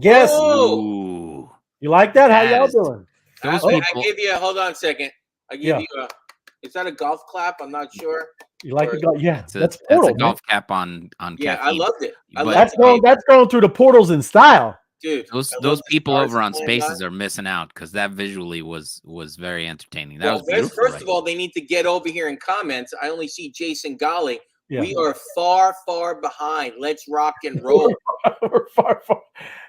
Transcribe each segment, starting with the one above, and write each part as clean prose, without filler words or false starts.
Yes. Ooh. You like that? How That y'all is- doing? Those I people. give you. Hold on a second. I give Yeah. you a. Is that a golf clap? I'm not sure. You like the Or- golf? Yeah, That's that's a Portal, man. golf cap on Yeah, caffeine. I loved it. I But loved it. That's going through the portals in style. Dude, those I love those the people stars over on that land Spaces are missing out because that visually was very entertaining. That Well, was beautiful. first of all, they need to get over here in comments. I only see Jason Golly. Yeah. We are far, far behind. Let's rock and roll. We're far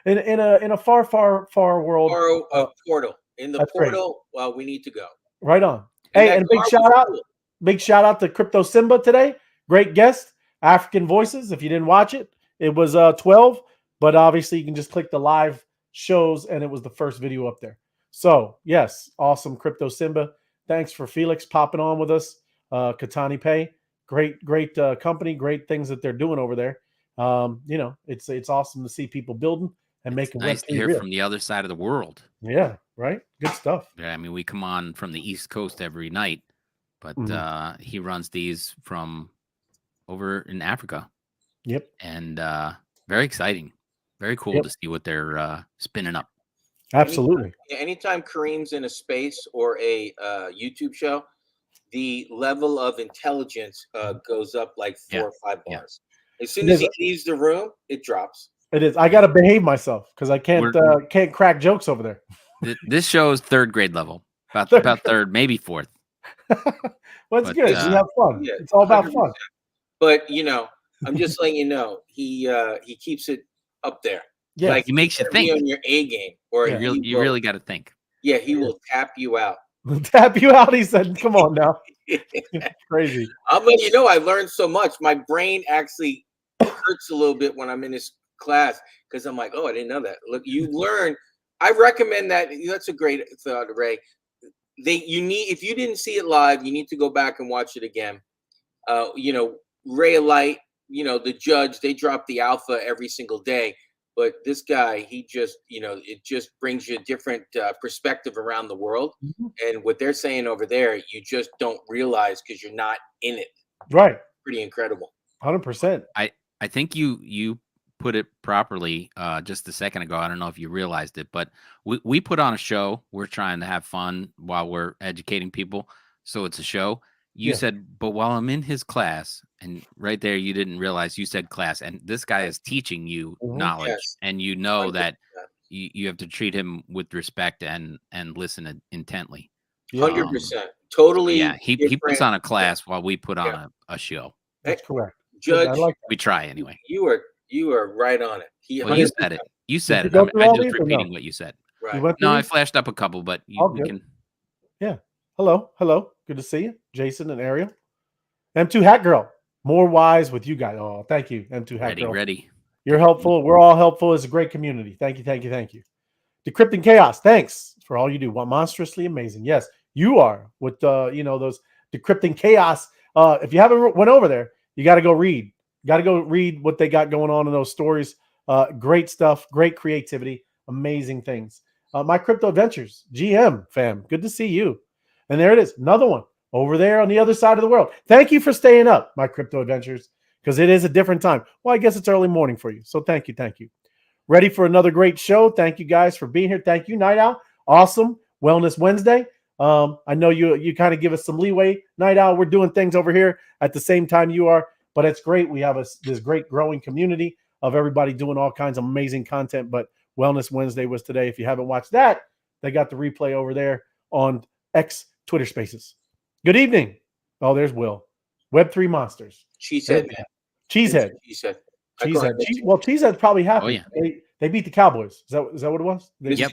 in a far world. Or portal. In the That's great. portal, well, we need to go. Right on. And Hey, that and big car shout was out, cool. big shout out to Crypto Simba today. Great guest, African Voices. If you didn't watch it, it was 12, but obviously you can just click the live shows, and it was the first video up there. So yes, awesome Crypto Simba. Thanks for Felix popping on with us. Katani Pay, great company, great things that they're doing over there. You know, it's awesome to see people building and making nice to Web3 hear real. from the other side of the world. Yeah, right. Good stuff. Yeah, I mean, we come on from the East Coast every night, but he runs these from over in Africa. Yep. And very exciting, very cool to see what they're spinning up. Absolutely. Anytime Kareem's in a space or a YouTube show, the level of intelligence goes up like 4 or 5 bars. As soon as he leaves the room, it drops. It is. I got to behave myself because I can't crack jokes over there. This show is third grade level, about third, maybe fourth. Well, it's good. We have fun. Yeah, it's all about 100%. Fun. But you know, I'm just letting you know, he keeps it up there. Yeah, like he makes you think on your A game, or you really got to think. Yeah, he will tap you out. Tap you out. He said, "Come on now." Crazy. I'll let you know. I learned so much. My brain actually hurts a little bit when I'm in this class because I'm like, oh, I didn't know that. Look, you learn. I recommend that. That's a great thought, Ray. If you didn't see it live, you need to go back and watch it again. You know, Ray Light, you know, the judge, they drop the alpha every single day. But this guy, he just, you know, it just brings you a different perspective around the world. Mm-hmm. And what they're saying over there, you just don't realize because you're not in it. Right. Pretty incredible. 100%. I think you put it properly just a second ago. I don't know if you realized it, but we put on a show. We're trying to have fun while we're educating people. So it's a show. You said, but while I'm in his class, and right there, you didn't realize you said class, and this guy is teaching you knowledge, and you know that you have to treat him with respect and listen intently. 100%. Totally. Yeah, he puts on a class while we put on a show. That's correct. Judge, I like that. We try anyway. You are right on it. Well, you said it. You said it. I'm just repeating what you said. Right. No, I flashed up a couple, but we can. Yeah. Hello. Good to see you, Jason and Ariel. M2 Hat Girl. More wise with you guys. Oh, thank you, M2 Hat Girl. Ready. You're helpful. We're all helpful. It's a great community. Thank you. Decrypting Chaos. Thanks for all you do. Monstrously amazing. Yes, you are with those Decrypting Chaos. If you haven't went over there, you got to go read. Got to go read what they got going on in those stories. Great stuff. Great creativity. Amazing things. My Crypto Adventures. GM fam. Good to see you. And there it is. Another one over there on the other side of the world. Thank you for staying up, my Crypto Adventures, because it is a different time. Well, I guess it's early morning for you. So thank you. Ready for another great show. Thank you guys for being here. Thank you, Night Owl. Awesome. Wellness Wednesday. I know you kind of give us some leeway. Night Owl, we're doing things over here at the same time you are, but it's great. We have this great growing community of everybody doing all kinds of amazing content, but Wellness Wednesday was today. If you haven't watched that, they got the replay over there on X Twitter Spaces. Good evening. Oh, there's Will. Web3 Monsters. Cheesehead. Cheesehead. Well, Cheesehead's probably happy. Oh, yeah. They beat the Cowboys. Is that what it was? Mr.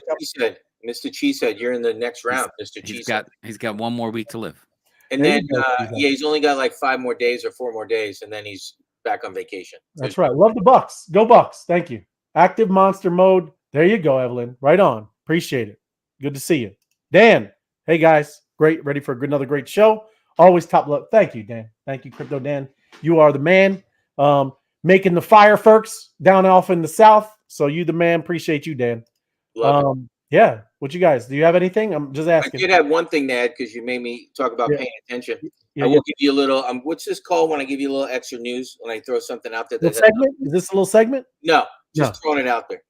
Cheesehead, you're in the next round, Mr. Cheesehead. He's got one more week to live. And then, he's only got like 5 more days or 4 more days, and then he's back on vacation. That's right. Love the Bucks. Go Bucks. Thank you. Active monster mode. There you go, Evelyn. Right on. Appreciate it. Good to see you. Dan. Hey, guys. Great. Ready for another great show. Always top love. Thank you, Dan. Thank you, Crypto Dan. You are the man. Making the fireworks down off in the South. So you the man. Appreciate you, Dan. Yeah. What you guys? Do you have anything? I'm just asking. I did have one thing to add because you made me talk about paying attention. I will give you a little. What's this called when I give you a little extra news when I throw something out there? Segment? Is this a little segment? No, just throwing it out there.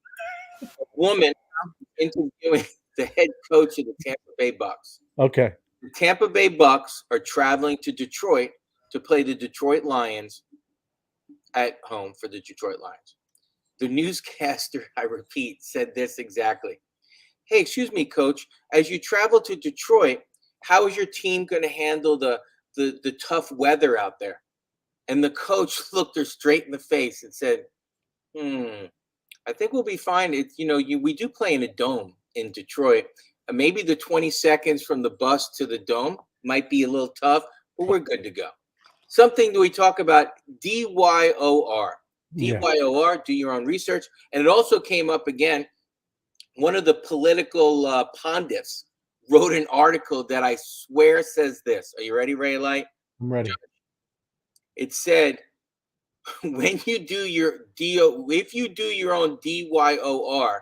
woman interviewing the head coach of the Tampa Bay Bucks. Okay. The Tampa Bay Bucks are traveling to Detroit to play the Detroit Lions at home for the Detroit Lions. The newscaster, I repeat, said this exactly. Hey, excuse me, coach, as you travel to Detroit, how is your team going to handle the tough weather out there? And the coach looked her straight in the face and said, I think we'll be fine. It's, we do play in a dome in Detroit. Maybe the 20 seconds from the bus to the dome might be a little tough, but we're good to go. Something that we talk about, DYOR. Yeah. DYOR, do your own research. And it also came up again. One of the political pundits wrote an article that I swear says this. Are you ready, Ray Light? I'm ready. It said, when you do your if you do your own DYOR,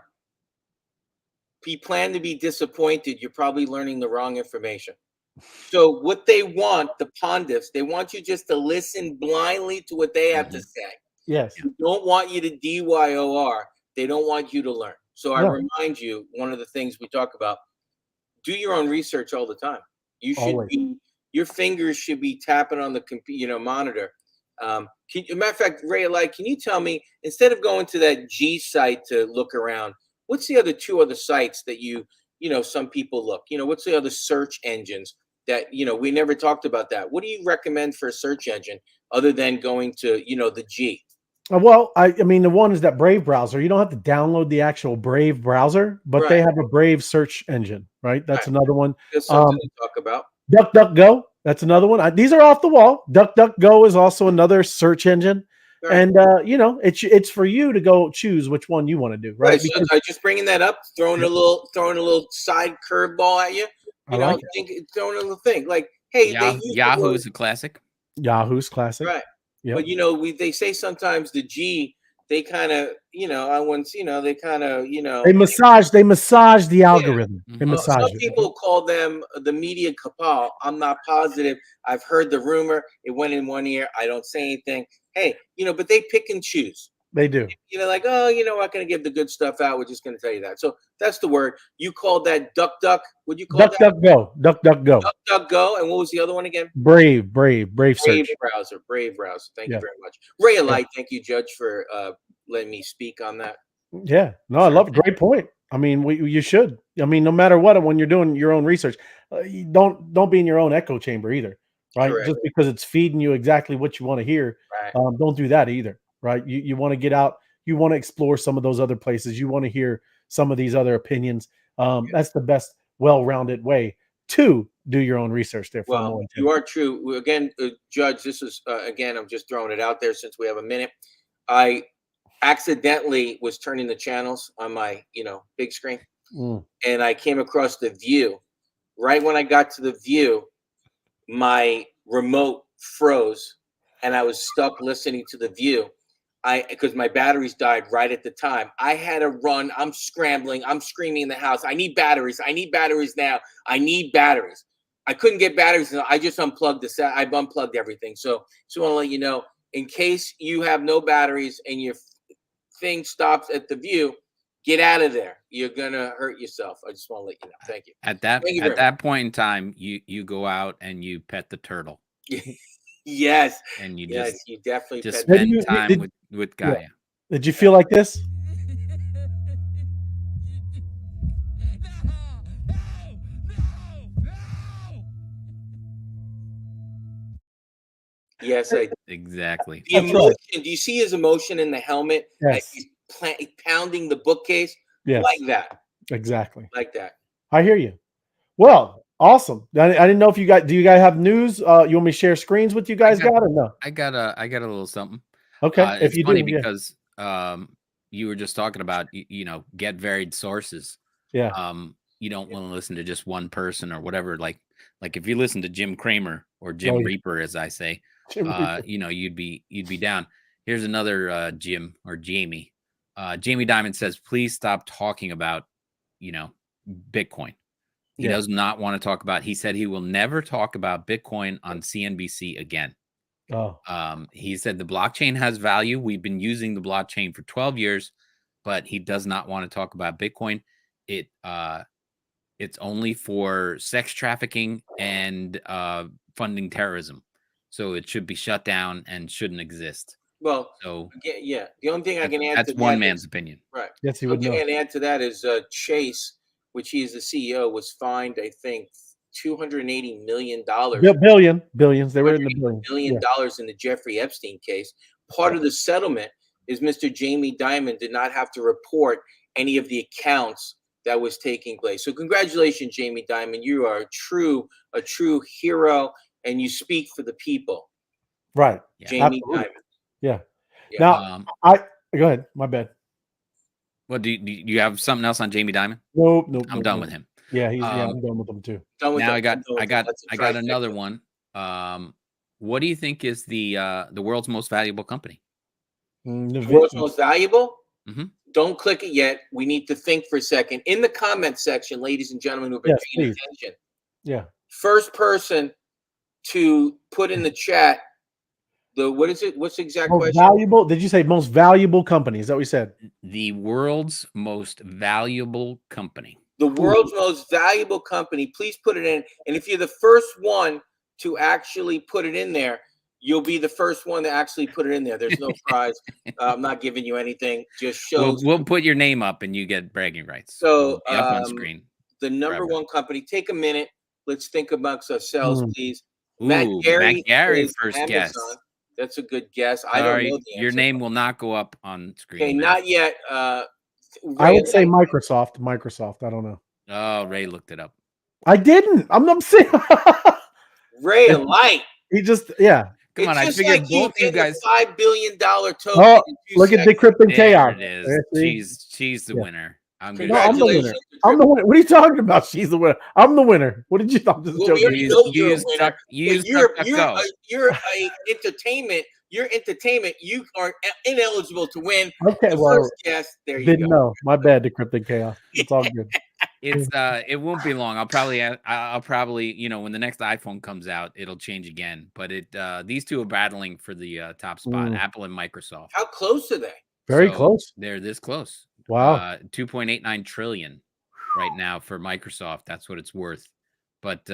if you plan to be disappointed, you're probably learning the wrong information. So what they want, the pundits, they want you just to listen blindly to what they have to say. Yes. They don't want you to DYOR. They don't want you to learn. So I remind you, one of the things we talk about, do your own research all the time. You should be, your fingers should be tapping on the computer, monitor. Matter of fact, Ray, can you tell me, instead of going to that G site to look around, what's the two other sites that some people look? What's the other search engines that, we never talked about that. What do you recommend for a search engine other than going to, the G? Well, I mean, the one is that Brave browser. You don't have to download the actual Brave browser, but they have a Brave search engine, right? That's another one. That's something to talk about. DuckDuckGo, that's another one. These are off the wall. DuckDuckGo is also another search engine. Right. And it's for you to go choose which one you want to do, right? So I'm just bringing that up, throwing a little side curveball at you. Throwing a little thing like, hey, Yahoo's a classic. Yahoo's classic, right? Yep. But they say sometimes the G, they kind of, they kind of, they massage the algorithm. They massage some people call them the media cabal. I'm not positive. I've heard the rumor. It went in one ear. I don't say anything. Hey, but they pick and choose. They do. Like, oh, we're not going to give the good stuff out. We're just going to tell you that. So that's the word. You called that duck. What'd you call that? DuckDuckGo. DuckDuckGo. And what was the other one again? Brave search. Brave browser. Thank you very much. Ray Light, thank you, Judge, for letting me speak on that. Yeah. No, I love it. Great point. I mean, you should. I mean, no matter what, when you're doing your own research, you don't be in your own echo chamber either, right? Correct. Just because it's feeding you exactly what you want to hear, don't do that either, right? You want to get out. You want to explore some of those other places. You want to hear some of these other opinions. That's the best, well-rounded way to do your own research. Therefore, well, you are true. Again, Judge, this is again, I'm just throwing it out there since we have a minute. I accidentally was turning the channels on my big screen, and I came across the view. Right when I got to the view, my remote froze, and I was stuck listening to the view. Because my batteries died right at the time. I had to run. I'm scrambling. I'm screaming in the house. I need batteries. I need batteries now. I need batteries. I couldn't get batteries. I just unplugged the set. I've unplugged everything. So I want to let you know, in case you have no batteries and your thing stops at the view, get out of there. You're gonna hurt yourself. I just want to let you know. Thank you. At that point in time, you go out and you pet the turtle. Yes. And you you definitely just spend time with Gaia. Yeah. Did you feel like this? Yes, exactly. The emotion. Do you see his emotion in the helmet? Yes. He's pounding the bookcase. Yes. Like that. Exactly. Like that. I hear you. Well, awesome. I didn't know if you guys have news. You want me to share screens with you guys? Or no? I got a little something. Okay. It's funny because you were just talking about get varied sources. Yeah. You don't want to listen to just one person or whatever. Like if you listen to Jim Cramer or Jim Reaper, as I say, you'd be down. Here's another Jim or Jamie. Jamie Dimon says, please stop talking about Bitcoin. He does not want to talk about. He said he will never talk about Bitcoin on CNBC again. Oh. He said the blockchain has value. We've been using the blockchain for 12 years. but he does not want to talk about Bitcoin. It's only for sex trafficking and funding terrorism. So it should be shut down and shouldn't exist. Well, So yeah. The only thing I can add to that's one that man's is, opinion. right. Yes, he The would only know. thing I can add to that is Chase, which he is the CEO, was fined, I think, $280 million. Billions. They were in the billions. $1 billion in the Jeffrey Epstein case. Part of the settlement is Mr. Jamie Dimon did not have to report any of the accounts that was taking place. So congratulations, Jamie Dimon. You are a true hero, and you speak for the people. Right. Jamie Absolutely. Dimon. Yeah. Yeah. Now, go ahead. My bad. Well, do you have something else on Jamie Dimon? Nope. I'm done with him. Yeah, I'm done with him too. Now I got another one. What do you think is the world's most valuable company? The world's most valuable? Mm-hmm. Don't click it yet. We need to think for a second. In the comment section, ladies and gentlemen who've been paying attention. Yeah. First person to put in the chat what is it? What's the exact question? Valuable? Did you say most valuable company? Is that what you said? The world's most valuable company. The world's most valuable company. Please put it in. And if you're the first one to actually put it in there, you'll be the first one to actually put it in there. There's no prize. I'm not giving you anything. Just shows. We'll put your name up and you get bragging rights. So up on screen. The number one company. Take a minute. Let's think amongst ourselves, please. Ooh, Matt Gary first Amazon. guess. That's a good guess. Sorry, I don't know the answer. Your name will not go up on screen. Okay, not yet. I would say Microsoft. I don't know. Oh, Ray looked it up. I didn't. I'm saying. Ray a light. He just Come on, I figured like both you guys. $5 billion token. Oh, look at Decrypting Chaos. There it is. She's the winner. I'm the winner. I'm the winner. What are you talking about? She's the winner. I'm the winner. What did you thought? You're entertainment. You're entertainment. You are ineligible to win. Okay, first guess. There you didn't go. know. My bad, Decrypting Chaos. It's all good. It won't be long. I'll probably when the next iPhone comes out, it'll change again. But these two are battling for the top spot, Apple and Microsoft. How close are they? Very close. They're this close. Wow. 2.89 trillion right now for Microsoft. That's what it's worth. But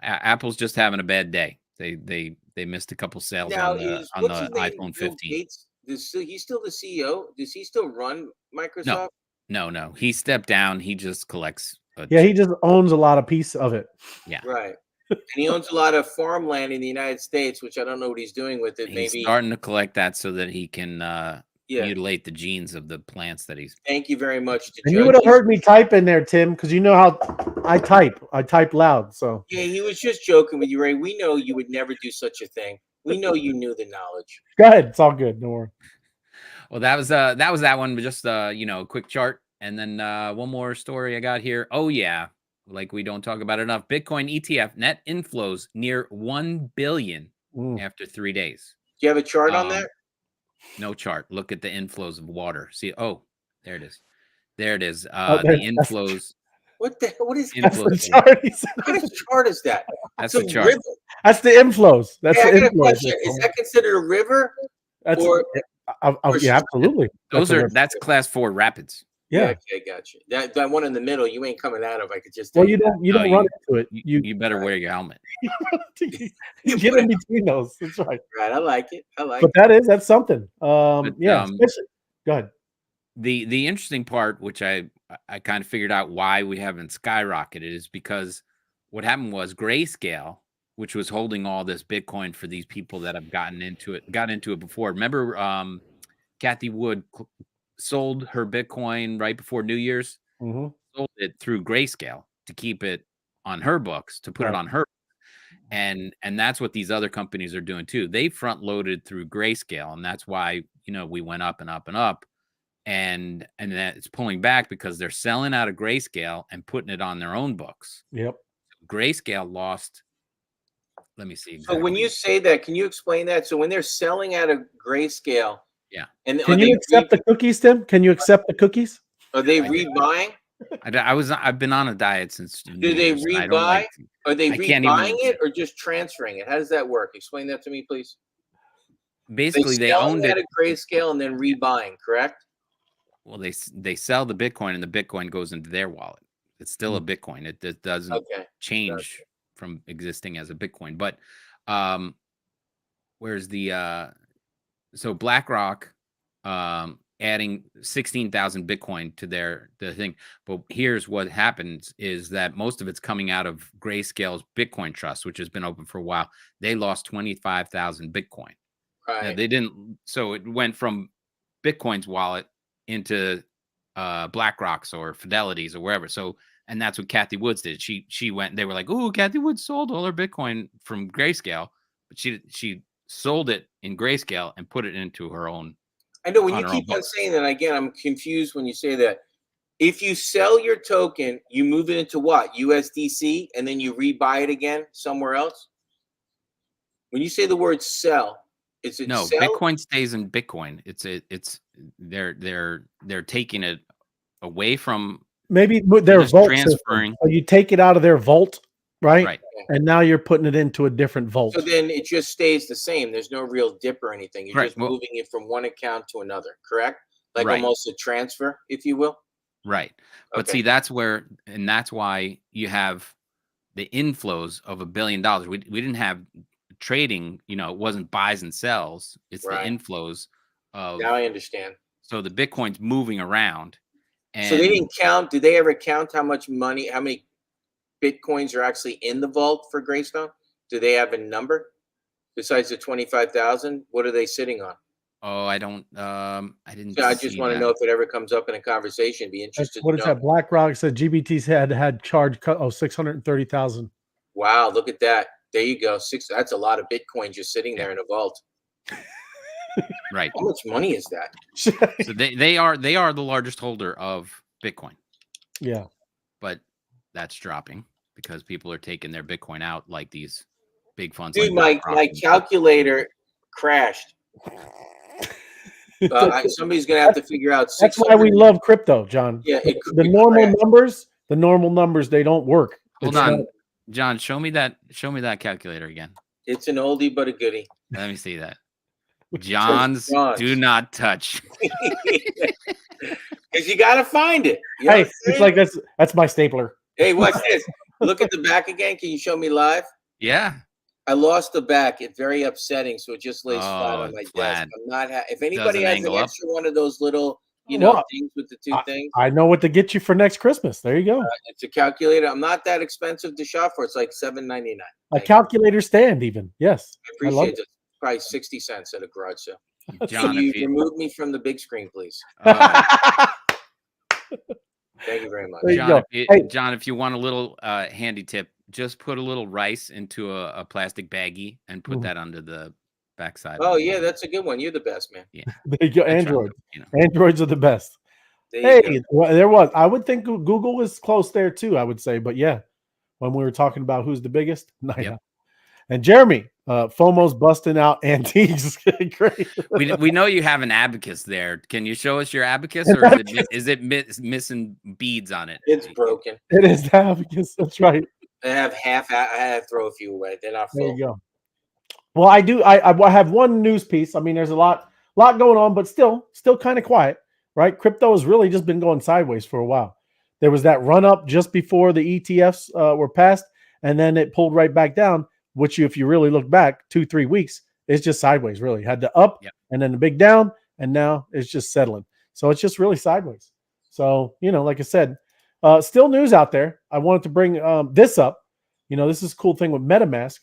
Apple's just having a bad day. They missed a couple sales on the iPhone 15. He's still the CEO. Does he still run Microsoft? No. He stepped down. He just collects. He just owns a lot of piece of it. Yeah. Right. And he owns a lot of farmland in the United States, which I don't know what he's doing with it. He's starting to collect that so that he can mutilate the genes of the plants that he's. Thank you very much. And you would have heard me type in there, Tim, because you know how I type. I type loud. So yeah, he was just joking with you, Ray. We know you would never do such a thing. We know you knew the knowledge. Go ahead. It's all good. Don't worry. Well, that was that one, but just a quick chart, and then one more story I got here. Oh yeah, like we don't talk about it enough. Bitcoin ETF net inflows near 1 billion after 3 days. Do you have a chart on that? No chart. Look at the inflows of water. See, there it is. There it is. The inflows. What is inflows? What kind of chart is that? That's the chart. River. That's the inflows. That's the inflows. Is that considered a river? Yeah, absolutely. That's class 4 rapids. Yeah. Okay, gotcha. That one in the middle, you ain't coming out of. I could just. Well, you don't run into it. You better wear your helmet. You get in between those. That's right. Right. I like it. But that's something. Especially. Go ahead. The interesting part, which I kind of figured out why we haven't skyrocketed, is because what happened was Grayscale, which was holding all this Bitcoin for these people that have got into it before. Remember, Kathy Wood sold her Bitcoin right before New Year's, sold it through Grayscale to keep it on her books, to put it on her. And that's what these other companies are doing too. They front loaded through Grayscale, and that's why we went up and up and up, and that it's pulling back because they're selling out of Grayscale and putting it on their own books. Yep. Grayscale lost. Let me see. Exactly. So when you say that, can you explain that? So when they're selling out of Grayscale, and can you accept the cookies, Tim? Can you accept the cookies? Are they rebuying? I've been on a diet since. Do they rebuy? Are they rebuying it or just transferring it? How does that work? Explain that to me, please. Basically, they owned it at a Grayscale and then rebuying, correct? Well, they sell the Bitcoin and the Bitcoin goes into their wallet. It's still a Bitcoin. It doesn't change from existing as a Bitcoin. But where's the so BlackRock adding 16,000 Bitcoin to the thing. But here's what happens is that most of it's coming out of Grayscale's Bitcoin Trust, which has been open for a while. They lost 25,000 Bitcoin. Right. Now, they didn't. So it went from Bitcoin's wallet into BlackRock's or Fidelity's or wherever. So, and that's what Kathy Woods did. She went. They were like, "Oh, Kathy Woods sold all her Bitcoin from Grayscale," but she sold it in Grayscale and put it into her own. I know when you keep on saying that, again, I'm confused when you say that. If you sell your token, you move it into what? USDC, and then you rebuy it again somewhere else? When you say the word sell, is it no, sell? Bitcoin stays in Bitcoin. They're taking it away from maybe their vault transferring. So you take it out of their vault, right? Right. And now you're putting it into a different vault. So then it just stays the same. There's no real dip or anything. You're Right. just moving it from one account to another, correct? Like Right. almost a transfer, if you will. Right. But Okay. see, that's why you have the inflows of $1 billion. We didn't have trading, it wasn't buys and sells. It's Right. the inflows of. Now I understand. So the Bitcoin's moving around. And so they didn't count. Did they ever count how much money, how many Bitcoins are actually in the vault for Greystone? Do they have a number besides the 25,000? What are they sitting on? Oh, I don't. I didn't. So I just want to know if it ever comes up in a conversation. Be interested. What is that? BlackRock said GBT's had charged 630,000. Wow, look at that. There you go. That's a lot of Bitcoin just sitting there in a vault. Right. How much money is that? So they are the largest holder of Bitcoin. Yeah. But that's dropping because people are taking their Bitcoin out like these big funds. Dude, like my calculator crashed. Somebody's gonna have to figure out. That's why we love crypto, John. Yeah, the normal numbers, they don't work. Hold on, John. Show me that calculator again. It's an oldie but a goodie. Let me see that. John's do not touch. Because you gotta find it. Hey, it's like that's my stapler. Hey, watch this. Look at the back again. Can you show me live? Yeah. I lost the back. It's very upsetting. So it just lays flat on my desk. I'm not. If anybody has an extra one of those little, things with the two things, I know what to get you for next Christmas. There you go. It's a calculator. I'm not that expensive to shop for. It's like $7.99. A calculator stand, even. Yes, I appreciate it. Probably 60 cents at a garage sale. John, you remove me from the big screen, please. Thank you very much, John. If you want a little handy tip, just put a little rice into a plastic baggie and put that under the backside. Oh yeah, that's a good one. You're the best, man. Yeah, there you go. Androids are the best. I would think Google is close there too. I would say, but yeah, when we were talking about who's the biggest, And Jeremy, FOMO's busting out antiques. Great. We know you have an abacus there. Can you show us your abacus, or is it missing beads on it? It's broken. It is the abacus. That's right. I have half. I had to throw a few away. They're not full. There you go. Well, I do. I have one news piece. I mean, there's a lot going on, but still kind of quiet, right? Crypto has really just been going sideways for a while. There was that run up just before the ETFs were passed, and then it pulled right back down. Which, if you really look back 2-3 weeks, it's just sideways. Really had the up and then the big down, and now it's just settling. So it's just really sideways. So like I said, still news out there. I wanted to bring this up. This is a cool thing with MetaMask.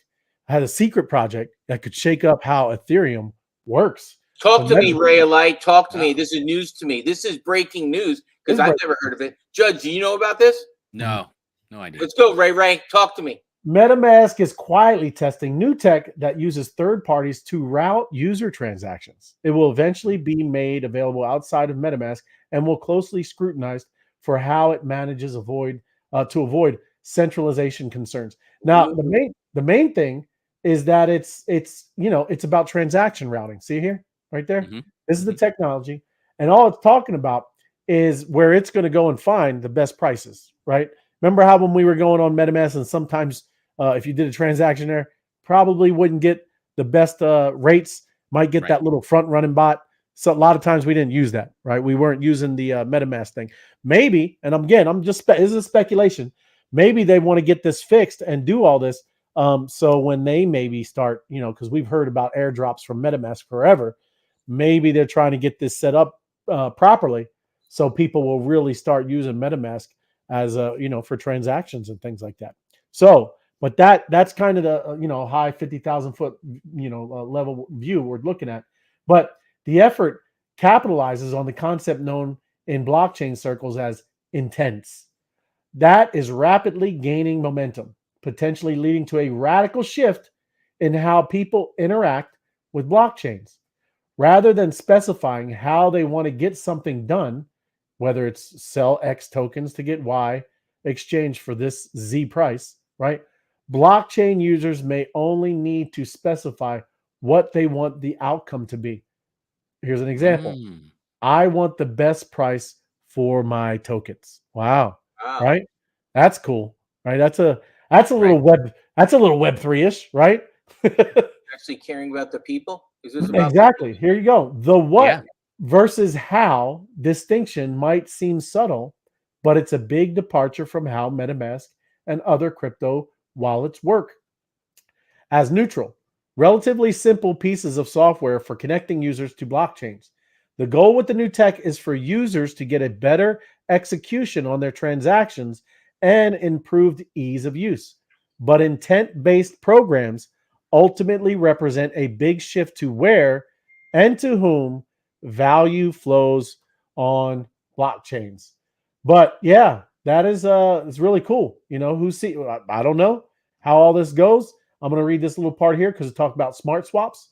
I had a secret project that could shake up how Ethereum works. Talk to me, Ray Alight. Talk to me. This is news to me. This is breaking news because I've never heard of it. Judge, do you know about this? No idea. Let's go, Ray. Talk to me. MetaMask is quietly testing new tech that uses third parties to route user transactions. It will eventually be made available outside of MetaMask and will closely scrutinized for how it manages to avoid centralization concerns. Now, the main thing is that it's about transaction routing. See here, right there? Mm-hmm. This is the technology, and all it's talking about is where it's going to go and find the best prices, right? Remember how when we were going on MetaMask and sometimes if you did a transaction there, probably wouldn't get the best rates, might get that little front running bot So a lot of times we didn't use that, right? We weren't using the MetaMask thing. Maybe, and again, I'm just this is a speculation. Maybe they want to get this fixed and do all this. So when they maybe start, because we've heard about airdrops from MetaMask forever, maybe they're trying to get this set up properly, so people will really start using MetaMask as for transactions and things like that. So, but that's kind of the high 50,000 foot level view we're looking at, but the effort capitalizes on the concept known in blockchain circles as intents. That is rapidly gaining momentum, potentially leading to a radical shift in how people interact with blockchains. Rather than specifying how they want to get something done, whether it's sell X tokens to get Y, exchange for this Z price, right? Blockchain users may only need to specify what they want the outcome to be. Here's an example. I want the best price for my tokens. Wow. Right? That's cool. Right? That's a little web3-ish, right? Actually caring about the people? Is this about Exactly. Here you go. The what versus how distinction might seem subtle, but it's a big departure from how MetaMask and other crypto wallets work. As neutral, relatively simple pieces of software for connecting users to blockchains. The goal with the new tech is for users to get a better execution on their transactions and improved ease of use. But intent-based programs ultimately represent a big shift to where and to whom value flows on blockchains. But yeah, that is it's really cool. I don't know how all this goes. I'm going to read this little part here because it talks about smart swaps.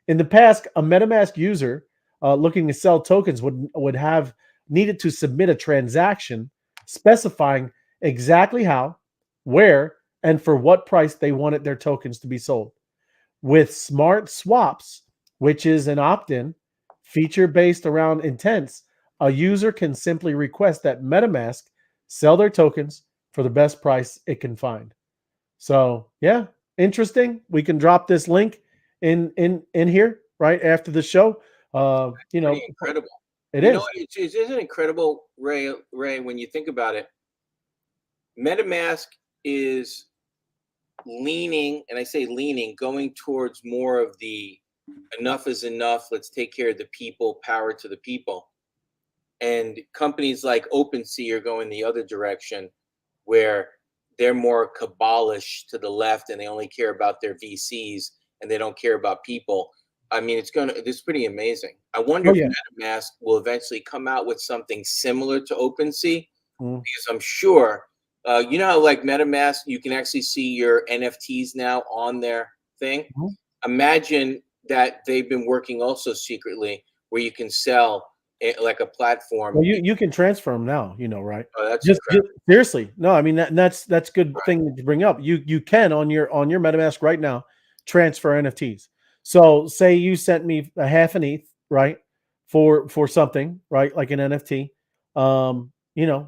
In the past, a MetaMask user looking to sell tokens would have needed to submit a transaction specifying exactly how, where, and for what price they wanted their tokens to be sold. With smart swaps, which is an opt-in feature based around intents, a user can simply request that MetaMask sell their tokens for the best price it can find. So yeah, interesting. We can drop this link in here right after the show. incredible. It is. Isn't incredible, Ray, when you think about it. MetaMask is leaning, and I say leaning, going towards more of the enough is enough, let's take care of the people, power to the people. And companies like OpenSea are going the other direction, where they're more cabalish to the left and they only care about their VCs and they don't care about people. I mean, it's pretty amazing. I wonder if MetaMask will eventually come out with something similar to OpenSea, because I'm sure, how like MetaMask, you can actually see your NFTs now on their thing. Imagine that they've been working also secretly where you can sell like a platform. Well, you can transfer them now, right? Oh, that's just seriously. No, I mean that's good thing to bring up. You can on your MetaMask right now transfer NFTs. So say you sent me a half an ETH, right, for something, right, like an NFT.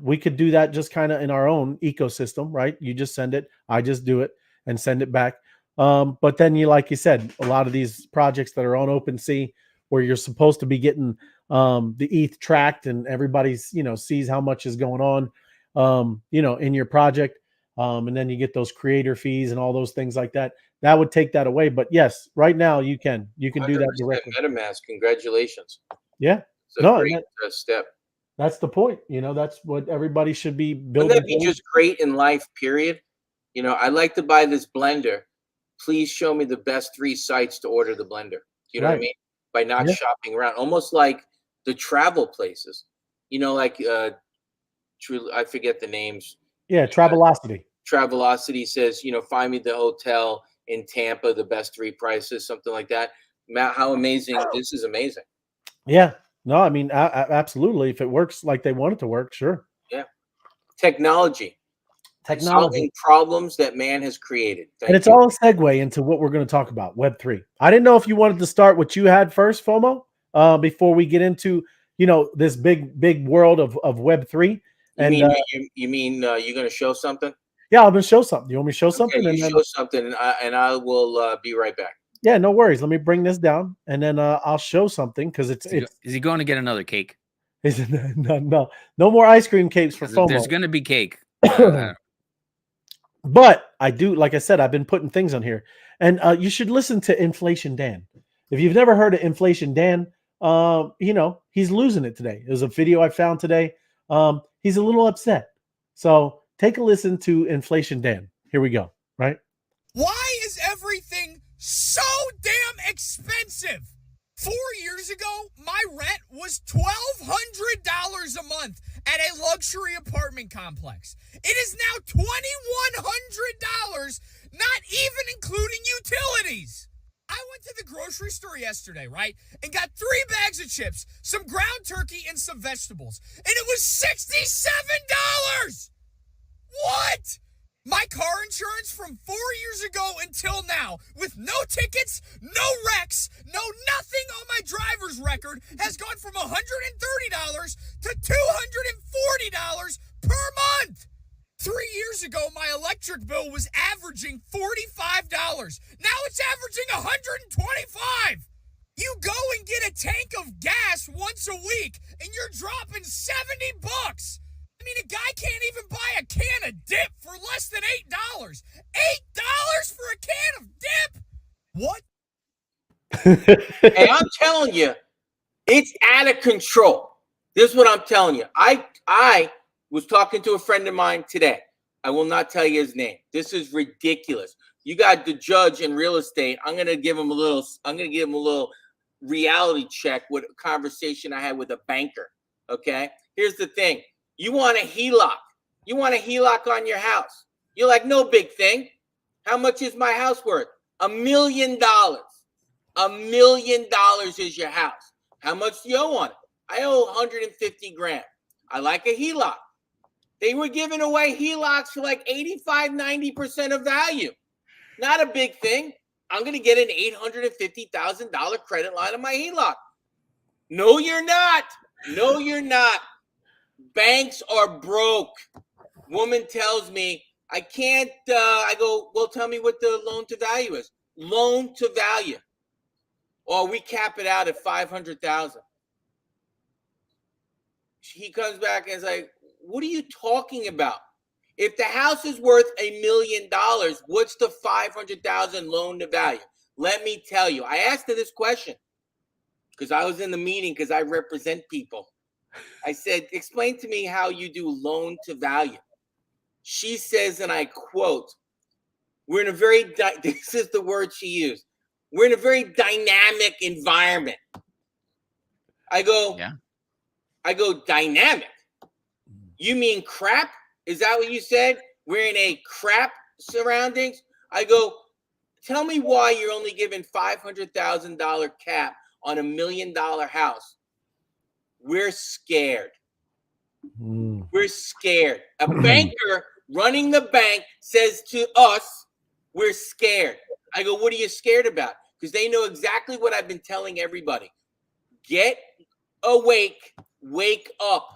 We could do that just kind of in our own ecosystem, right? You just send it, I just do it and send it back. But then like you said, a lot of these projects that are on OpenSea where you're supposed to be getting the ETH tracked and everybody's, sees how much is going on, in your project. And then you get those creator fees and all those things like that. That would take that away. But yes, right now you can do that directly. MetaMask, congratulations. Yeah. It's a great step. That's the point. That's what everybody should be building. Wouldn't that be just great in life, period? I'd like to buy this blender. Please show me the best 3 sites to order the blender. You know what I mean? By not shopping around, almost like the travel places, like I forget the names. Yeah, Travelocity. Travelocity says, find me the hotel in Tampa, the best 3 prices, something like that. Matt, how amazing! This is amazing. Yeah. No, I mean, absolutely. If it works like they want it to work, sure. Yeah. Technology. Solving problems that man has created. And it's all a segue into what we're going to talk about, Web3. I didn't know if you wanted to start what you had first, FOMO, before we get into, this big world of Web3. You mean you're going to show something? Yeah, I'm going to show something. You want me to show something? Show something, and I will be right back. Yeah, no worries. Let me bring this down, and then I'll show something because it's Is he going to get another cake? no more ice cream capes for FOMO. There's going to be cake. But I do, like I said, I've been putting things on here, and you should listen to Inflation Dan. If you've never heard of Inflation Dan, he's losing it today. There's a video I found today. He's a little upset. So take a listen to Inflation Dan. Here we go. Right? Why is everything so damn expensive? 4 years ago, my rent was $1,200 a month at a luxury apartment complex. It is now $2,100, not even including utilities. I went to the grocery store yesterday, right, and got 3 bags of chips, some ground turkey, and some vegetables, and it was $67! What? My car insurance from 4 years ago until now, with no tickets, no wrecks, no nothing on my driver's record, has gone from $130 to $240 per month. 3 years ago, my electric bill was averaging $45. Now it's averaging $125. You go and get a tank of gas once a week, and you're dropping $70. I mean, a guy can't even buy a can of dip for less than $8. $8 for a can of dip? What? Hey, I'm telling you, it's out of control. This is what I'm telling you. I was talking to a friend of mine today. I will not tell you his name. This is ridiculous. You got the judge in real estate. I'm gonna give him a little reality check with a conversation I had with a banker. Okay. Here's the thing. You want a HELOC. You want a HELOC on your house. You're like, no big thing. How much is my house worth? $1 million. $1 million is your house. How much do you owe on it? I owe 150 grand. I like a HELOC. They were giving away HELOCs for like 85, 90% of value. Not a big thing. I'm going to get an $850,000 credit line on my HELOC. No, you're not. No, you're not. Banks are broke. Woman tells me, I can't, I go, well, tell me what the loan to value is. Loan to value. Or we cap it out at 500,000. He comes back and is like, what are you talking about? If the house is worth $1 million, what's the 500,000 loan to value? Let me tell you. I asked her this question because I was in the meeting because I represent people. I said, explain to me how you do loan to value. She says, and I quote, we're in a very, this is the word she used. We're in a very dynamic environment. I go, dynamic? You mean crap? Is that what you said? We're in a crap surroundings? I go, tell me why you're only giving $500,000 cap on $1 million house. We're scared. We're scared. A banker running the bank says to us, we're scared. I go, what are you scared about? Because they know exactly what I've been telling everybody. Get awake. Wake up.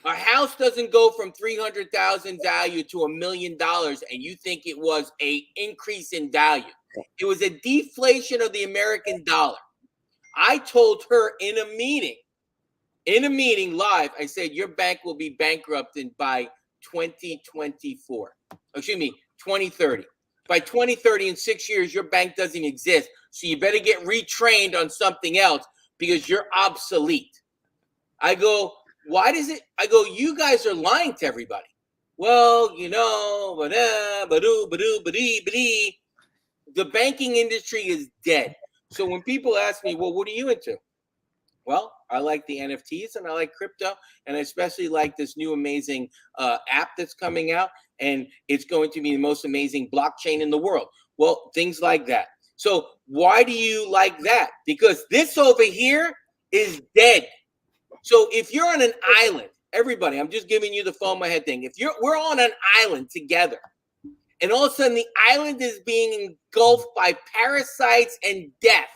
A house doesn't go from 300,000 value to $1 million, and you think it was an increase in value. It was a deflation of the American dollar. I told her in a meeting live, I said, your bank will be bankrupted by 2024. Excuse me, 2030. By 2030, in 6 years, your bank doesn't exist. So you better get retrained on something else because you're obsolete. I go, why does it? I go, you guys are lying to everybody. Well, you know, the banking industry is dead. So when people ask me, well, what are you into? Well, I like the NFTs and I like crypto, and I especially like this new amazing app that's coming out, and it's going to be the most amazing blockchain in the world. Well, things like that. So why do you like that? Because this over here is dead. So if you're on an island, everybody, I'm just giving you the phone my head thing. If we're on an island together, and all of a sudden the island is being engulfed by parasites and death,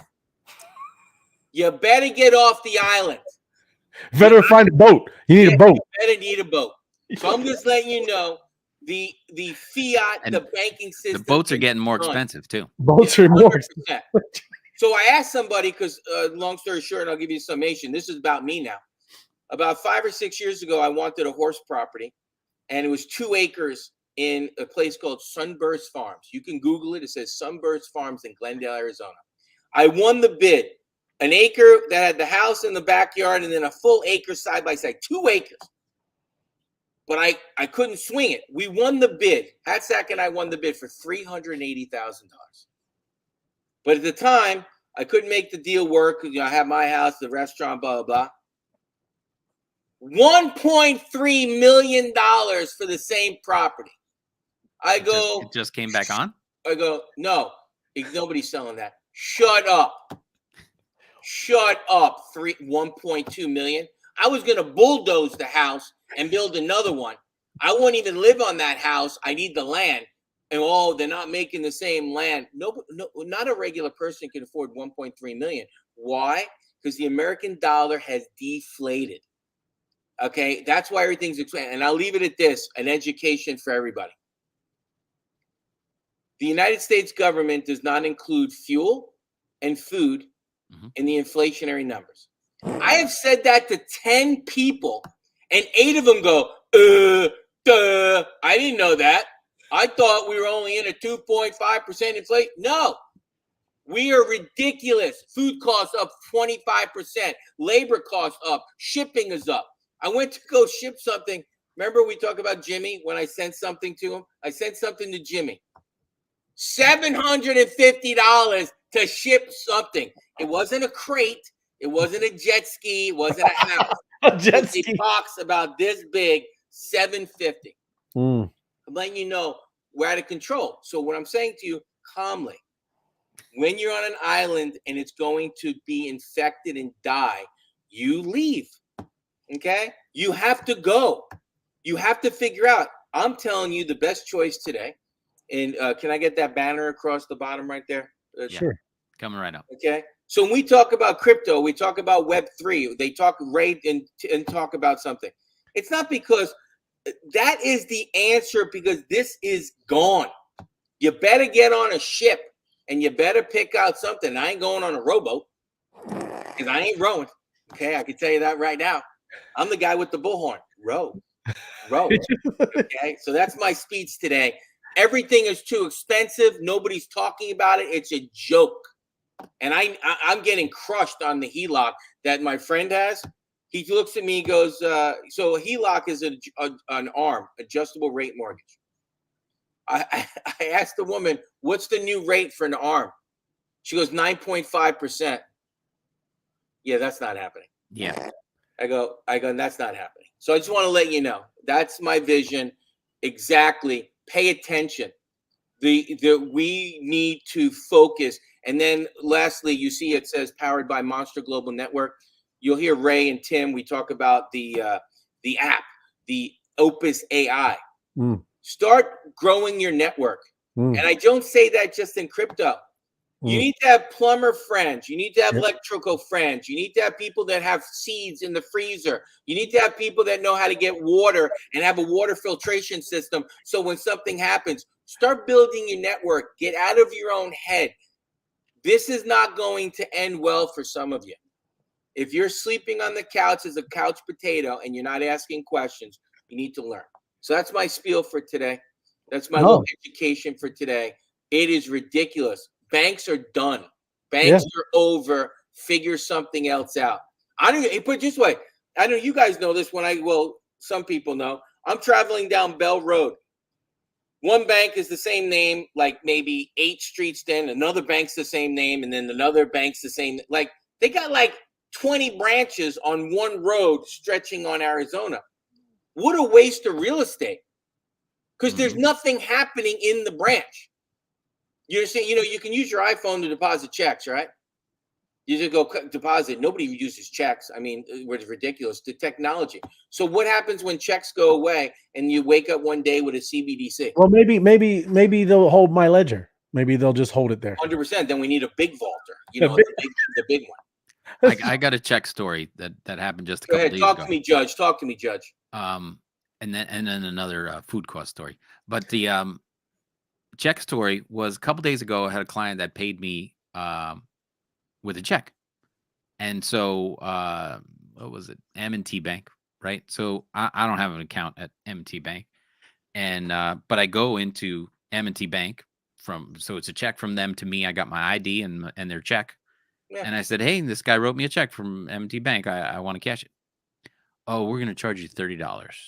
you better get off the island. Better find a boat. You need a boat. You better need a boat. So I'm just letting you know, the fiat, And the banking system. The boats are getting more done. expensive too. Boats are more. 100%. So I asked somebody, because long story short, and I'll give you a summation. This is about me now. About 5 or 6 years ago, I wanted a horse property, and it was 2 acres in a place called Sunburst Farms. You can Google it. It says Sunburst Farms in Glendale, Arizona. I won the bid. An acre that had the house in the backyard, and then a full acre side by side. 2 acres. But I couldn't swing it. We won the bid. Hatsack and I won the bid for $380,000. But at the time, I couldn't make the deal work. You know, I had my house, the restaurant, blah, blah, blah. $1.3 million for the same property. It just came back on? I go, no, nobody's selling that. Shut up. Shut up. 1.2 million. I was going to bulldoze the house and build another one. I won't even live on that house. I need the land. And they're not making the same land. No, not a regular person can afford 1.3 million. Why? Because the American dollar has deflated. Okay, that's why everything's expensive. And I'll leave it at this: an education for everybody. The United States government does not include fuel and food in the inflationary numbers. I have said that to 10 people, and 8 of them go, duh, I didn't know that. I thought we were only in a 2.5% inflation. No, we are ridiculous. Food costs up 25%. Labor costs up. Shipping is up. I went to go ship something. Remember we talked about Jimmy when I sent something to him? I sent something to Jimmy. $750 to ship something. It wasn't a crate. It wasn't a jet ski. It wasn't a house. A jet ski. It box about this big, $750. I'm letting you know we're out of control. So what I'm saying to you, calmly, when you're on an island and it's going to be infected and die, you leave. Okay? You have to go. You have to figure out. I'm telling you the best choice today. And can I get that banner across the bottom right there? Sure. Coming right up. Okay. So when we talk about crypto, we talk about Web3. They talk and talk about something. It's not because that is the answer, because this is gone. You better get on a ship and you better pick out something. I ain't going on a rowboat because I ain't rowing. Okay. I can tell you that right now. I'm the guy with the bullhorn. Row. Okay. So that's my speech today. Everything is too expensive. Nobody's talking about it. It's a joke. And I'm getting crushed on the HELOC that my friend has. He looks at me, goes, so a HELOC is an ARM, adjustable rate mortgage. I asked the woman, what's the new rate for an ARM? She goes, 9.5%. Yeah, that's not happening. Yeah. I go, that's not happening. So I just want to let you know, that's my vision. Exactly. Pay attention. We need to focus. And then lastly, you see it says powered by Monster Global Network. You'll hear Ray and Tim. We talk about the app, the Opus AI. Start growing your network. And I don't say that just in crypto. You need to have plumber friends. You need to have electrical friends. You need to have people that have seeds in the freezer. You need to have people that know how to get water and have a water filtration system. So when something happens, start building your network. Get out of your own head. This is not going to end well for some of you. If you're sleeping on the couch as a couch potato and you're not asking questions, you need to learn. So that's my spiel for today. That's my little education for today. It is ridiculous. Banks are done. Banks are over. Figure something else out. I don't put it this way. I know you guys know this some people know. I'm traveling down Bell Road. One bank is the same name, like maybe 8 streets then. Another bank's the same name, and then another bank's the same. Like they got like 20 branches on one road stretching on Arizona. What a waste of real estate. Because there's nothing happening in the branch. You understand? You know, you can use your iPhone to deposit checks, right? You just go deposit. Nobody uses checks. I mean, it's ridiculous. The technology. So what happens when checks go away and you wake up one day with a CBDC? Well, maybe they'll hold my ledger. Maybe they'll just hold it there. 100%. Then we need a big vaulter. You know, the big one. I got a check story that happened just a go couple ahead. days Talk ago. to me, Judge. Talk to me, Judge. and then another food cost story. But the check story was a couple days ago. I had a client that paid me with a check, and so what was it? M&T Bank, right? So I don't have an account at M&T Bank, and but I go into M&T Bank so it's a check from them to me. I got my ID and their check, Yeah. and I said, hey, this guy wrote me a check from M&T Bank. I want to cash it. Oh, we're gonna charge you $30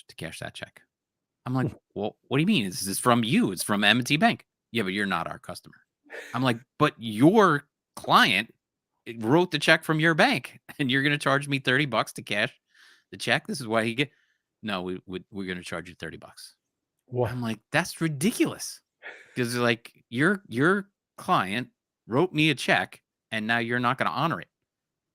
to cash that check. I'm like, well, what do you mean? This is from you. It's from M&T Bank. Yeah, but you're not our customer. I'm like, but your client wrote the check from your bank, and you're gonna charge me $30 to cash the check. This is why he get. No, we're gonna charge you $30. What? I'm like, that's ridiculous. Because like your client wrote me a check, and now you're not gonna honor it.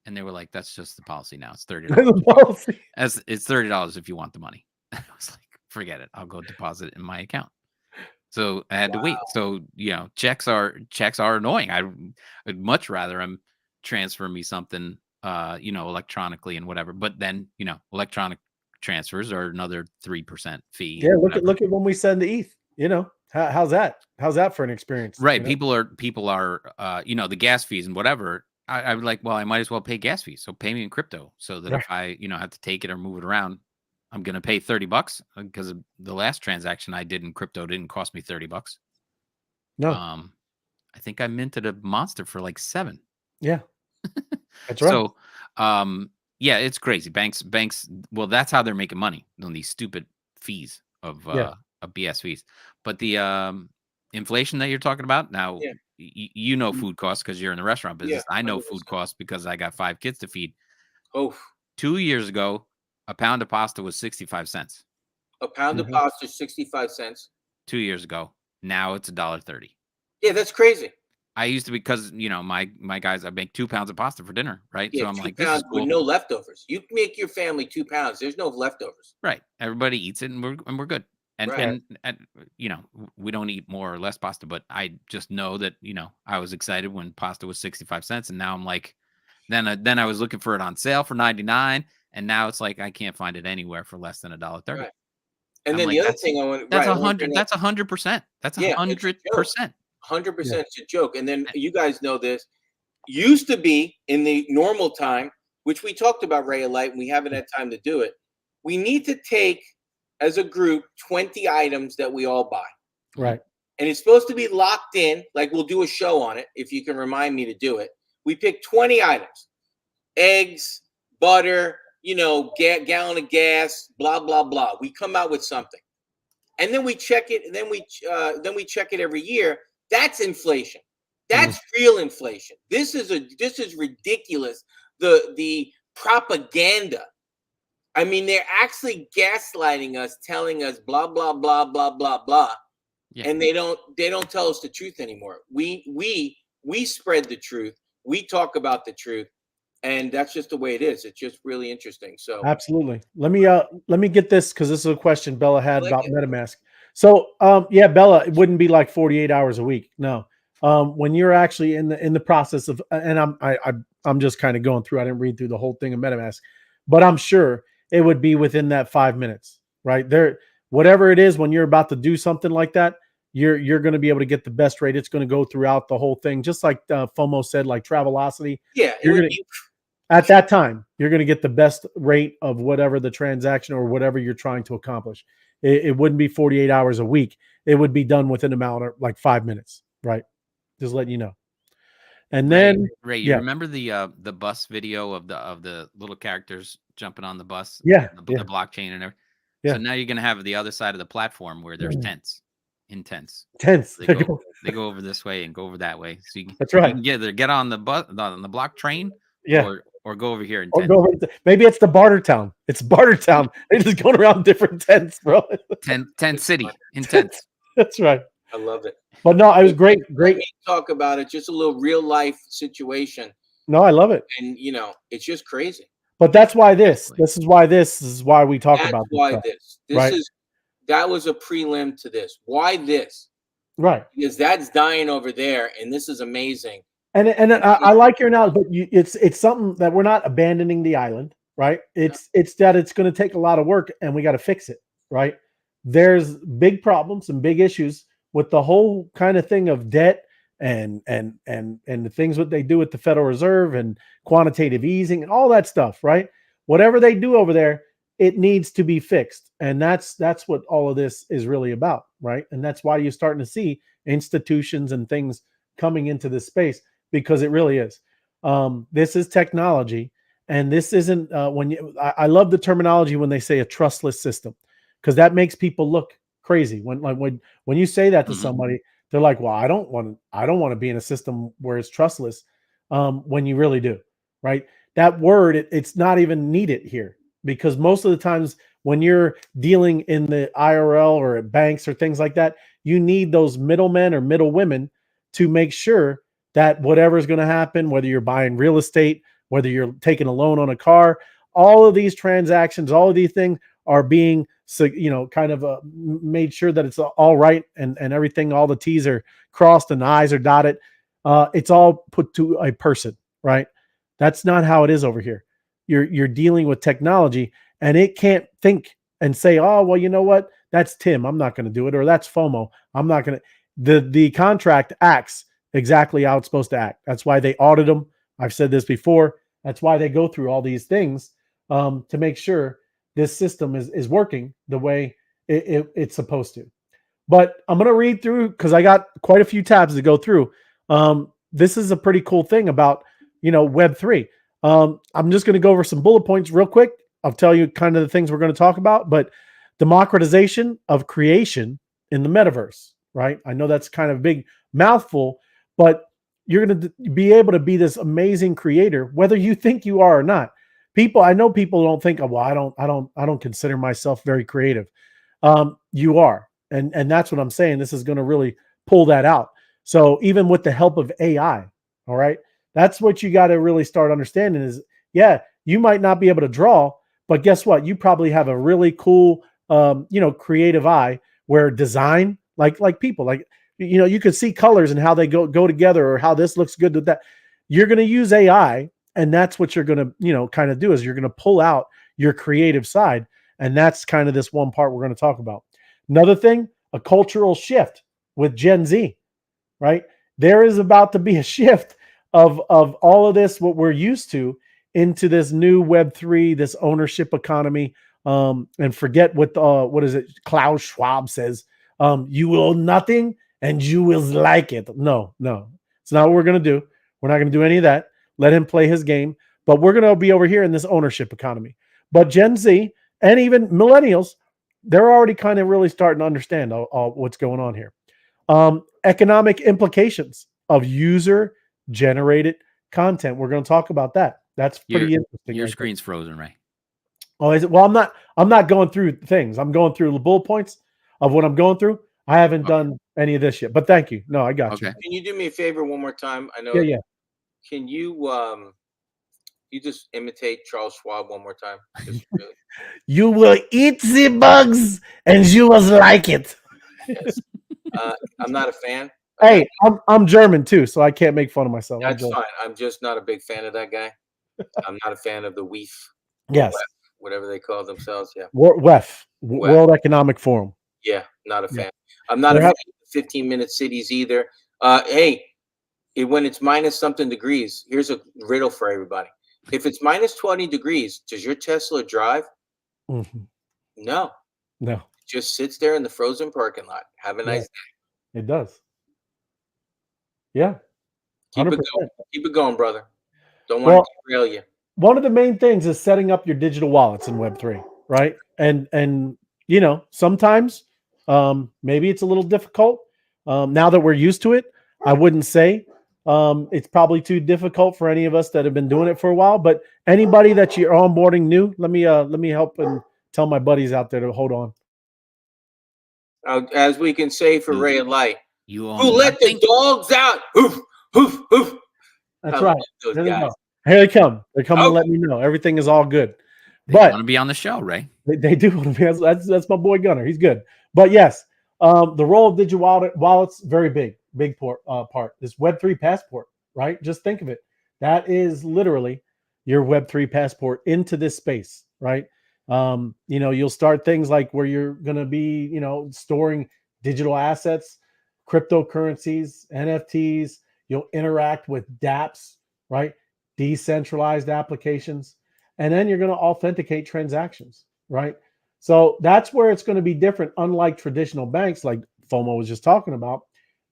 And they were like, that's just the policy now. It's $30. It's $30 if you want the money. I was like, forget it. I'll go deposit it in my account. So I had to wait. So, checks are annoying. I'd much rather them transfer me something, electronically and whatever. But then, electronic transfers are another 3% fee. Yeah, look at when we send the ETH. How's that? How's that for an experience? Right. People are the gas fees and whatever. I'm like, well, I might as well pay gas fees. So pay me in crypto so that if I, have to take it or move it around, I'm going to pay $30 because the last transaction I did in crypto didn't cost me $30. No. I think I minted a monster for like $7. Yeah. That's right. So, yeah, it's crazy. Banks, well, that's how they're making money on these stupid fees of BS fees. But the inflation that you're talking about now, food costs because you're in the restaurant business. I know 100%. Food costs because I got 5 kids to feed. Oh, 2 years ago, a pound of pasta was 65 cents. A pound of pasta, 65 cents. 2 years ago. Now it's $1.30. Yeah, that's crazy. I used to, because my guys, I make 2 pounds of pasta for dinner, right? Yeah, so I'm like, 2 this pounds is cool. with no leftovers. You make your family 2 pounds. There's no leftovers. Right. Everybody eats it, and we're good. And we don't eat more or less pasta, but I just know that I was excited when pasta was 65 cents, and now I'm like, then I was looking for it on sale for 99, and now it's like I can't find it anywhere for less than $1.30. Right. And then the other thing I want, that's 100%. That's 100%. That's 100%. 100%. It's a joke. And then you guys know this used to be in the normal time, which we talked about, Ray of Light, and we haven't had time to do it. We need to take as a group 20 items that we all buy. Right. And it's supposed to be locked in. Like we'll do a show on it if you can remind me to do it. We pick 20 items: eggs, butter, gallon of gas, blah, blah, blah. We come out with something. And then we check it, and then we check it every year. That's inflation. That's real inflation. This is ridiculous. The propaganda. I mean, they're actually gaslighting us, telling us blah, blah, blah, blah, blah, blah. Yeah. And they don't tell us the truth anymore. We spread the truth. We talk about the truth. And that's just the way it is. It's just really interesting. So absolutely. Let me get this, because this is a question Bella had about MetaMask. So Bella, it wouldn't be like 48 hours a week. No. When you're actually in the process of, and I'm just kind of going through, I didn't read through the whole thing of MetaMask, but I'm sure it would be within that 5 minutes, right there. Whatever it is, when you're about to do something like that, you're going to be able to get the best rate. It's going to go throughout the whole thing, just like FOMO said, like Travelocity. Yeah, at that time, you're going to get the best rate of whatever the transaction or whatever you're trying to accomplish. It wouldn't be 48 hours a week. It would be done within about like 5 minutes, right? Just letting you know. And then, Ray, you remember the bus video of the little characters jumping on the bus? Yeah, the blockchain and everything. Yeah. So now you're going to have the other side of the platform where there's tents. They go over this way and go over that way. So that's right. You can get on the bus on the block train, or go over here and maybe it's the barter town. It's barter town. They're just going around different tents, bro. Tent city in tents. That's right. I love it. But no, it was great. Talk about it. Just a little real life situation. No, I love it. And it's just crazy. But that's why this is why we talk about this. That was a prelim to this. Why this? Right. Because that's dying over there, and this is amazing. And I like your analogy, but it's something that we're not abandoning the island, right? It's that it's going to take a lot of work, and we got to fix it. right? There's big problems and big issues with the whole kind of thing of debt and the things what they do with the Federal Reserve and quantitative easing and all that stuff, right? Whatever they do over there, it needs to be fixed. And that's what all of this is really about, right? And that's why you're starting to see institutions and things coming into this space, because it really is. This is technology, and this isn't I love the terminology when they say a trustless system, because that makes people look crazy. When you say that to somebody, they're like, well, I don't want to be in a system where it's trustless, when you really do, right? That word, it's not even needed here, because most of the times when you're dealing in the IRL or at banks or things like that, you need those middlemen or middle women to make sure that whatever is going to happen, whether you're buying real estate, whether you're taking a loan on a car, all of these transactions, all of these things are being, kind of made sure that it's all right, and everything, all the T's are crossed and the I's are dotted. It's all put to a person, right? That's not how it is over here. You're dealing with technology, and it can't think and say, oh, well, you know what? That's Tim. I'm not going to do it. Or that's FOMO. I'm not going to. The contract acts exactly how it's supposed to act. That's why they audit them. I've said this before. That's why they go through all these things, to make sure this system is working the way it's supposed to. But I'm going to read through, because I got quite a few tabs to go through. This is a pretty cool thing about, Web3. I'm just going to go over some bullet points real quick. I'll tell you kind of the things we're going to talk about. But democratization of creation in the metaverse, right? I know that's kind of a big mouthful, but you're going to be able to be this amazing creator, whether you think you are or not. I know people don't think, oh, well, I don't consider myself very creative. You are. And that's what I'm saying. This is going to really pull that out. So even with the help of AI, all right, that's what you got to really start understanding is, yeah, you might not be able to draw, but guess what? You probably have a really cool, creative eye where design, like people, you could see colors and how they go together, or how this looks good with that. You're going to use AI, and that's what you're going to, kind of do, is you're going to pull out your creative side. And that's kind of this one part we're going to talk about. Another thing, a cultural shift with Gen Z, right? There is about to be a shift of all of this, what we're used to, into this new Web3, this ownership economy. And forget what is it? Klaus Schwab says, you will own nothing and you will like it. No, it's not what we're going to do. We're not going to do any of that. Let him play his game, but we're going to be over here in this ownership economy. But Gen Z and even millennials, they're already kind of really starting to understand all what's going on here. Economic implications of user-generated content. We're going to talk about that. That's pretty interesting. Your screen's frozen, Ray. Oh, is it? Well, I'm not going through things. I'm going through the bullet points of what I'm going through. I haven't done any of this yet, but thank you. No, I got you. Can you do me a favor one more time? I know. Yeah. Can you just imitate Charles Schwab one more time? Just really. You will eat the bugs and you will like it. Yes. I'm not a fan. Hey, I'm German too, so I can't make fun of myself. That's fine. I'm just not a big fan of that guy. I'm not a fan of the WEF. Yes. Whatever they call themselves. Yeah. WEF, World Economic Forum. Yeah, not a fan. I'm not a fan of 15-minute cities either. Hey, when it's minus something degrees, here's a riddle for everybody. If it's minus 20 degrees, does your Tesla drive? Mm-hmm. No. It just sits there in the frozen parking lot. Have a nice day. It does. Yeah. 100%. Keep it going, brother. Don't want to derail you. One of the main things is setting up your digital wallets in Web3, right? And sometimes maybe it's a little difficult. Now that we're used to it, I wouldn't say it's probably too difficult for any of us that have been doing it for a while. But anybody that you're onboarding new, let me help and tell my buddies out there to hold on. As we can say for Ray of Light, who let the dogs out? Hoof, hoof, hoof. That's right. Here they go. Here they come. They're coming to let me know everything is all good. They want to be on the show, Ray. They do want to be. That's my boy Gunner. He's good. But yes, the role of digital wallets, very big part. This Web3 passport, right? Just think of it. That is literally your Web3 passport into this space, right? You'll start things like where you're going to be, storing digital assets, cryptocurrencies, NFTs. You'll interact with dApps, right? Decentralized applications. And then you're going to authenticate transactions, right? So that's where it's going to be different. Unlike traditional banks, like FOMO was just talking about,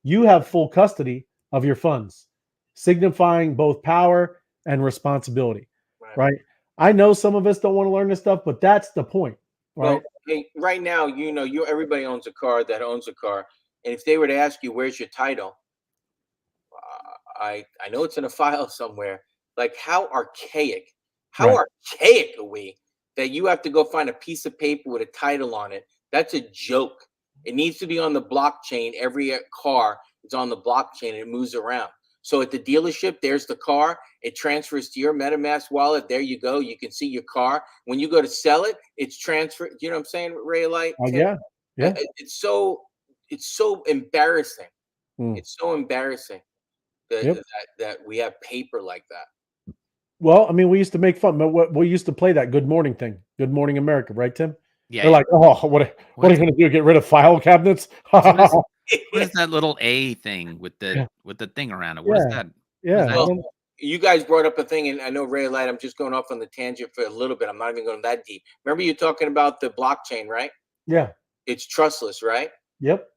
you have full custody of your funds, signifying both power and responsibility, right? I know some of us don't want to learn this stuff, but that's the point, right? Well, hey, right now, everybody owns a car that owns a car, and if they were to ask you, "Where's your title?" I know it's in a file somewhere. Like, how archaic are we that you have to go find a piece of paper with a title on it? That's a joke. It needs to be on the blockchain. Every car is on the blockchain and it moves around. So at the dealership, there's the car. It transfers to your MetaMask wallet. There you go. You can see your car. When you go to sell it, it's transferred. You know what I'm saying, Ray Light? Yeah. It's so embarrassing. Mm. It's so embarrassing that we have paper like that. Well, I mean, we used to make fun, but we used to play that Good Morning thing, Good Morning America, right, Tim? Yeah. They're like, oh, what are you going to do? Get rid of file cabinets? What is that little A thing with the thing around it? What is that? Yeah. Well, you guys brought up a thing, and I know Ray Light. I'm just going off on the tangent for a little bit. I'm not even going that deep. Remember you talking about the blockchain, right? Yeah. It's trustless, right? Yep.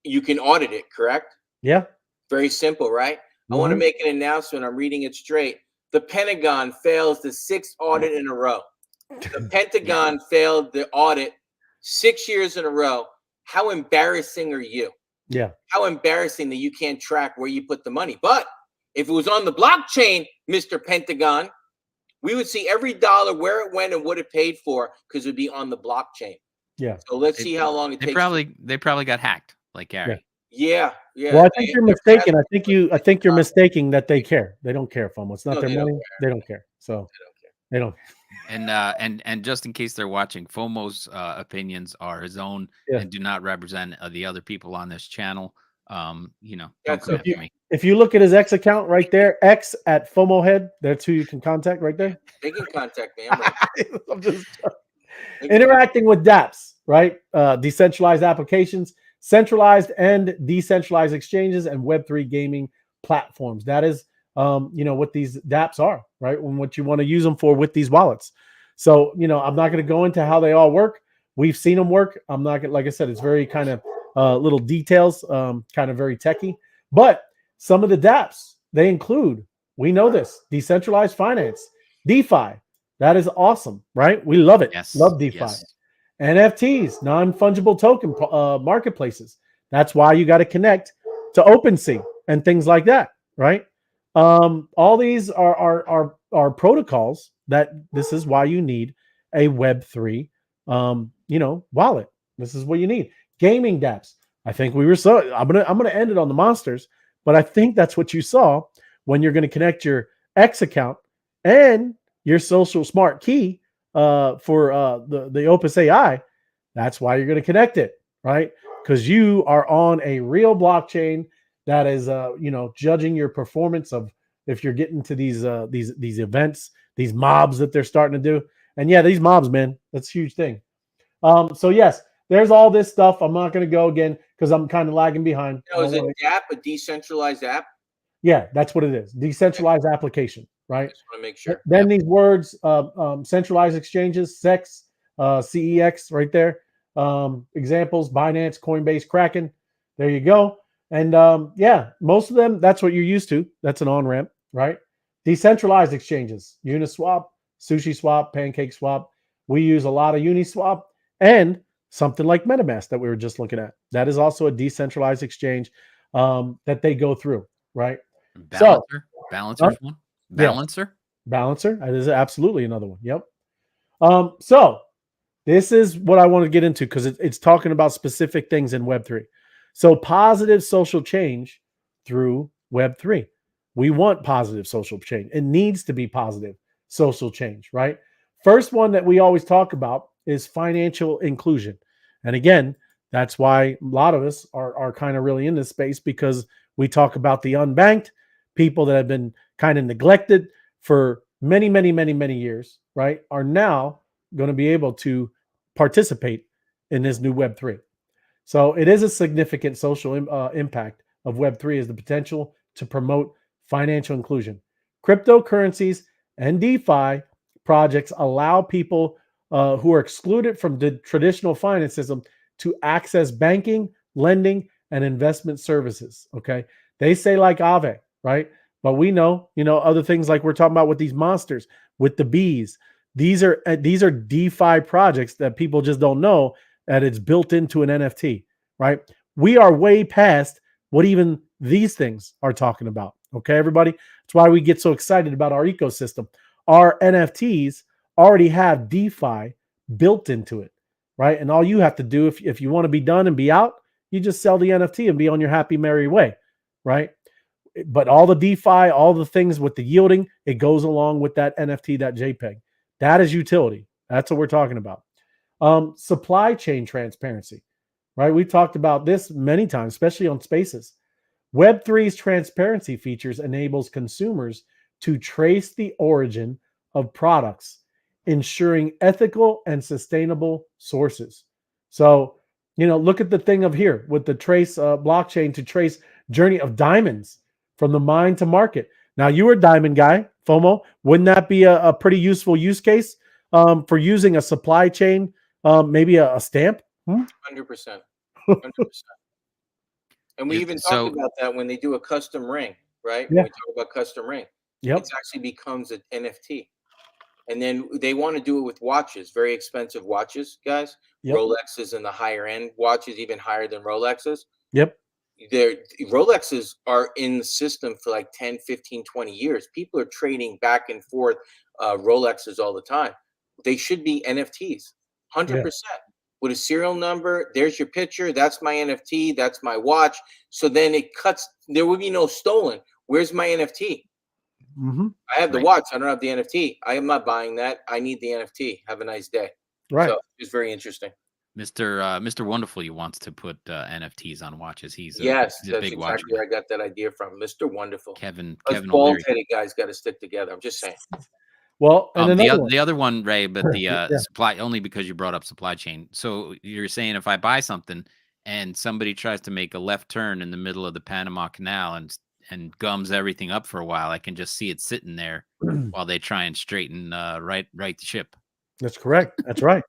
You can audit it, correct? Yeah. Very simple, right? I want to make an announcement. I'm reading it straight. The Pentagon fails the 6th audit in a row. The Pentagon failed the audit 6 years in a row. How embarrassing are you? Yeah. How embarrassing that you can't track where you put the money. But if it was on the blockchain, Mr. Pentagon, we would see every dollar, where it went and what it paid for, because it would be on the blockchain. Yeah. So let's see how long it takes. They probably got hacked, like Gary. Yeah. Well, I think you're mistaken. I think you're mistaking that they care. They don't care, FOMO. It's not their money. They don't care. So they don't. And just in case they're watching, FOMO's opinions are his own and do not represent the other people on this channel. Don't come after me. If you look at his X account right there, X at FOMO Head, that's who you can contact right there. They can contact me. I'm just interacting with dApps, right? Decentralized applications, centralized and decentralized exchanges, and Web3 gaming platforms. That is, what these dApps are, right? And what you want to use them for with these wallets. So, I'm not going to go into how they all work. We've seen them work. I'm not gonna, like I said, it's very kind of little details, kind of very techy. But some of the dApps, they include, we know this, decentralized finance, DeFi. That is awesome, right? We love it. Yes. Love DeFi. Yes. NFTs, non-fungible token marketplaces. That's why you got to connect to OpenSea and things like that, right? All these are protocols that this is why you need a Web3, wallet. This is what you need. Gaming dApps. I think I'm gonna end it on the monsters, but I think that's what you saw when you're going to connect your X account and your social smart key for the Opus AI. That's why you're going to connect it, right? Because you are on a real blockchain that is, judging your performance of if you're getting to these events, these mobs that they're starting to do. And yeah, these mobs, man, that's a huge thing. So yes, there's all this stuff. I'm not going to go again because I'm kind of lagging behind. Is it dApp, a decentralized app? Yeah, that's what it is. Decentralized application, right? Just want to make sure. Then these words, centralized exchanges, CEX, CEX, right there. Examples: Binance, Coinbase, Kraken. There you go. And most of them, that's what you're used to. That's an on-ramp, right? Decentralized exchanges: Uniswap, SushiSwap, PancakeSwap. We use a lot of Uniswap and something like MetaMask that we were just looking at. That is also a decentralized exchange that they go through, right? Balancer's one. Balancer. Balancer. That is absolutely another one. Yep. So this is what I want to get into because it's talking about specific things in Web3. So positive social change through Web3. We want positive social change. It needs to be positive social change, right? First one that we always talk about is financial inclusion. And again, that's why a lot of us are kind of really in this space because we talk about the unbanked, people that have been kind of neglected for many, many, many, many years, right, are now going to be able to participate in this new Web3. So it is a significant social impact of Web3 is the potential to promote financial inclusion. Cryptocurrencies and DeFi projects allow people who are excluded from the traditional finance system to access banking, lending, and investment services. Okay. They say like Aave, right? But we know, other things like we're talking about with these monsters, with the bees. These are DeFi projects that people just don't know that it's built into an NFT, right? We are way past what even these things are talking about. Okay, everybody? That's why we get so excited about our ecosystem. Our NFTs already have DeFi built into it, right? And all you have to do if you want to be done and be out, you just sell the NFT and be on your happy, merry way, right? But all the DeFi, all the things with the yielding, it goes along with that NFT, that JPEG. That is utility. That's what we're talking about. Supply chain transparency, right? We've talked about this many times, especially on Spaces. Web3's transparency features enables consumers to trace the origin of products, ensuring ethical and sustainable sources. So, look at the thing of here with the trace blockchain to trace journey of diamonds from the mine to market. Now, you were a diamond guy, FOMO. Wouldn't that be a pretty useful use case for using a supply chain, maybe a stamp? 100%. 100%. And we even talked about that when they do a custom ring, right? Yeah. When we talk about custom ring, Yep. it actually becomes an NFT. And then they want to do it with watches, very expensive watches, guys. Yep. Rolexes and the higher end watches, even higher than Rolexes. Yep. Rolexes are in the system for like 10, 15, 20 years. People are trading back and forth Rolexes all the time. They should be NFTs, 100%. With a serial number, there's your picture. That's my NFT. That's my watch. So then it cuts. There would be no stolen. Where's my NFT? Mm-hmm. I have the watch. I don't have the NFT. I am not buying that. I need the NFT. Have a nice day. Right. So it's very interesting. Mr. Wonderful, you wants to put NFTs on watches. He's a that's big watch. exactly where I got that idea from. Mr. Wonderful. Kevin bald-headed guys got to stick together. I'm just saying. Well, and the other one, Ray, but the supply, only because you brought up supply chain. So you're saying if I buy something and somebody tries to make a left turn in the middle of the Panama Canal and gums everything up for a while, I can just see it sitting there while they try and straighten right the ship. That's correct. That's right.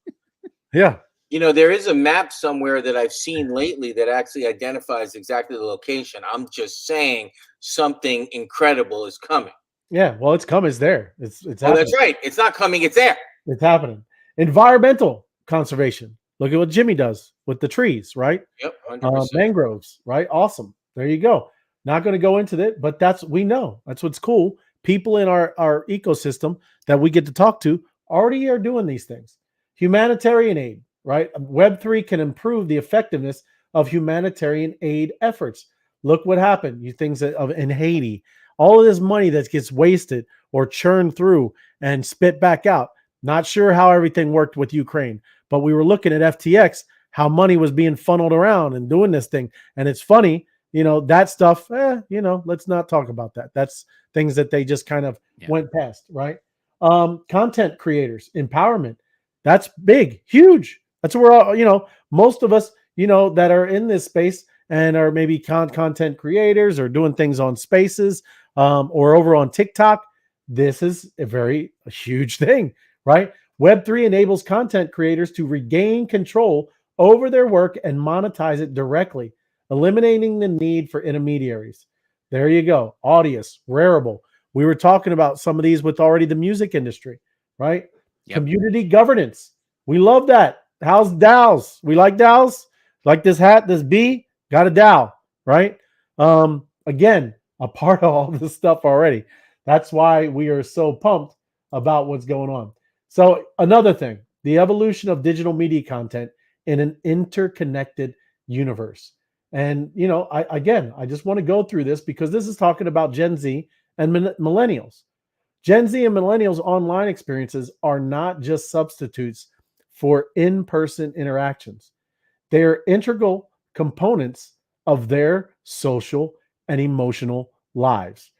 Yeah. There is a map somewhere that I've seen lately that actually identifies exactly the location. I'm just saying something incredible is coming. Yeah, well, it's coming. It's there. It's happening. That's right. It's not coming. It's there. It's happening. Environmental conservation. Look at what Jimmy does with the trees, right? Yep, 100%. Mangroves, right? Awesome. There you go. Not going to go into it, but we know. That's what's cool. People in our ecosystem that we get to talk to already are doing these things. Humanitarian aid, right? Web3 can improve the effectiveness of humanitarian aid efforts. Look what happened. Things in Haiti. All of this money that gets wasted or churned through and spit back out. Not sure how everything worked with Ukraine, but we were looking at FTX, how money was being funneled around and doing this thing. And it's funny, that stuff, let's not talk about that. That's things that they just kind of went past, right? Content creators, empowerment. That's big, huge. That's where all, most of us, that are in this space and are maybe content creators or doing things on Spaces or over on TikTok. This is a huge thing, right? Web3 enables content creators to regain control over their work and monetize it directly, eliminating the need for intermediaries. There you go. Audience, Rarible. We were talking about some of these with already the music industry, right? Yep. Community governance. We love that. How's DAOs? We like DAOs. Like this hat, this bee, got a DAO, right? Again, a part of all this stuff already. That's why we are so pumped about what's going on. So another thing, the evolution of digital media content in an interconnected universe. And, I just want to go through this because this is talking about Gen Z and millennials. Gen Z and millennials' online experiences are not just substitutes for in-person interactions. They are integral components of their social and emotional lives.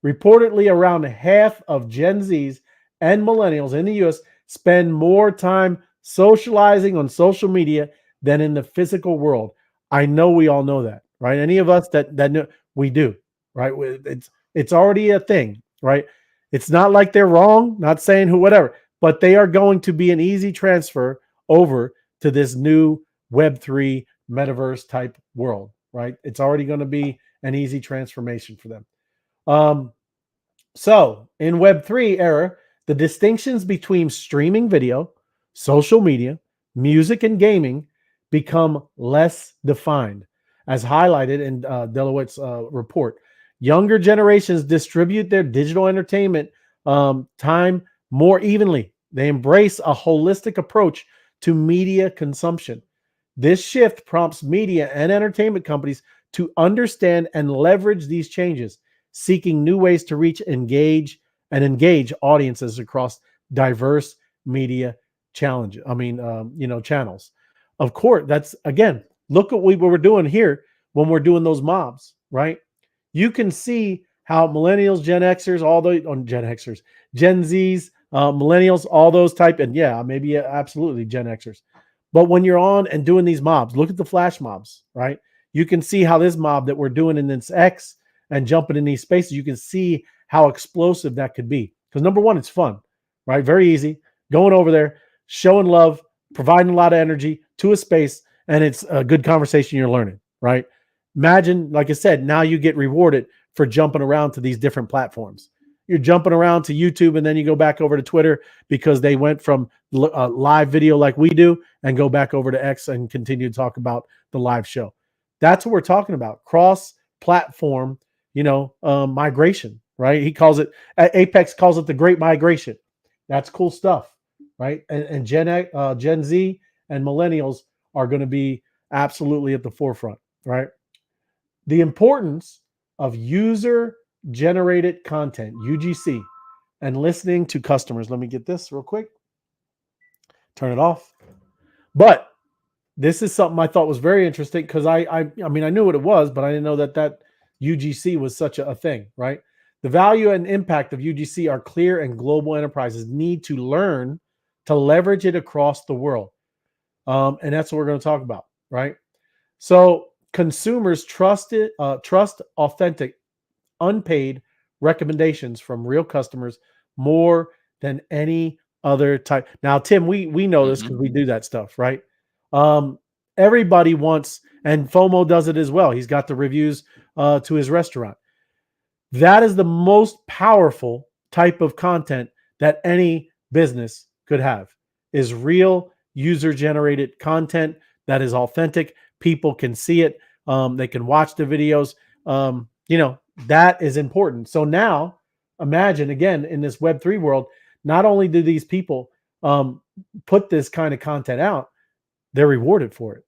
Reportedly, around half of Gen Zs and millennials in the U.S. spend more time socializing on social media than in the physical world. I know we all know that, right? Any of us that know, we do, right? It's already a thing, right? It's not like they're wrong, not saying who, whatever, but they are going to be an easy transfer over to this new Web3 metaverse type world, right? It's already going to be an easy transformation for them. So in Web3 era, the distinctions between streaming video, social media, music, and gaming become less defined, as highlighted in Deloitte's report. Younger generations distribute their digital entertainment time more evenly. They embrace a holistic approach to media consumption. This shift prompts media and entertainment companies to understand and leverage these changes, seeking new ways to reach, engage audiences across diverse media challenges. Channels. Of course, that's again, look at what we're doing here when we're doing those mobs, right? You can see how millennials, Gen Xers, all those on Gen Xers, Gen Zs, millennials, all those type, and maybe absolutely Gen Xers. But when you're on and doing these mobs, look at the flash mobs, right? You can see how this mob that we're doing in this X and jumping in these spaces, you can see how explosive that could be. Because number one, it's fun, right? Very easy. Going over there, showing love, providing a lot of energy to a space, and it's a good conversation you're learning, right? Imagine, like I said, now you get rewarded for jumping around to these different platforms. You're jumping around to YouTube, and then you go back over to Twitter because they went from live video like we do and go back over to X and continue to talk about the live show. That's what we're talking about. Cross-platform, migration, right? He calls it, Apex calls it the great migration. That's cool stuff, right? And Gen Z and millennials are going to be absolutely at the forefront, right? The importance of user-generated content, UGC, and listening to customers. Let me get this real quick. Turn it off. But this is something I thought was very interesting because I knew what it was, but I didn't know that UGC was such a thing, right? The value and impact of UGC are clear, and global enterprises need to learn to leverage it across the world. And that's what we're going to talk about, right? So consumers trust authentic, unpaid recommendations from real customers more than any other type. Now, Tim, we know this because we do that stuff, right? Everybody wants, and FOMO does it as well. He's got the reviews to his restaurant. That is the most powerful type of content that any business could have, is real user-generated content that is authentic. People can see it. They can watch the videos. That is important. So now imagine, again, in this Web3 world, not only do these people put this kind of content out, they're rewarded for it,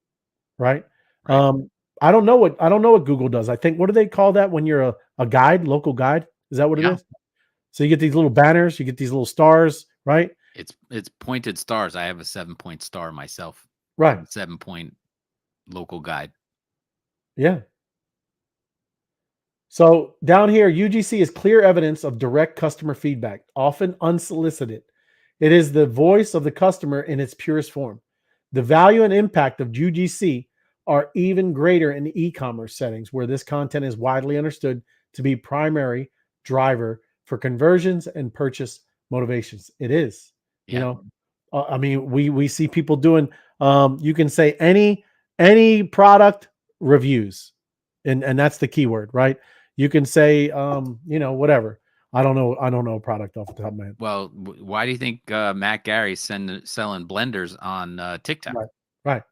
right? I don't know what Google does. I think, what do they call that when you're a guide, local guide? Is that what it is? So you get these little banners, you get these little stars, right? It's pointed stars. I have a 7-point star myself. Right. 7-point local guide. Yeah. So down here, UGC is clear evidence of direct customer feedback, often unsolicited. It is the voice of the customer in its purest form. The value and impact of UGC are even greater in e-commerce settings, where this content is widely understood to be primary driver for conversions and purchase motivations. It is, we see people doing, you can say any product reviews, and that's the keyword, right? You can say, whatever. I don't know a product off the top of my head. Well, why do you think Matt Gary's selling blenders on TikTok? Right.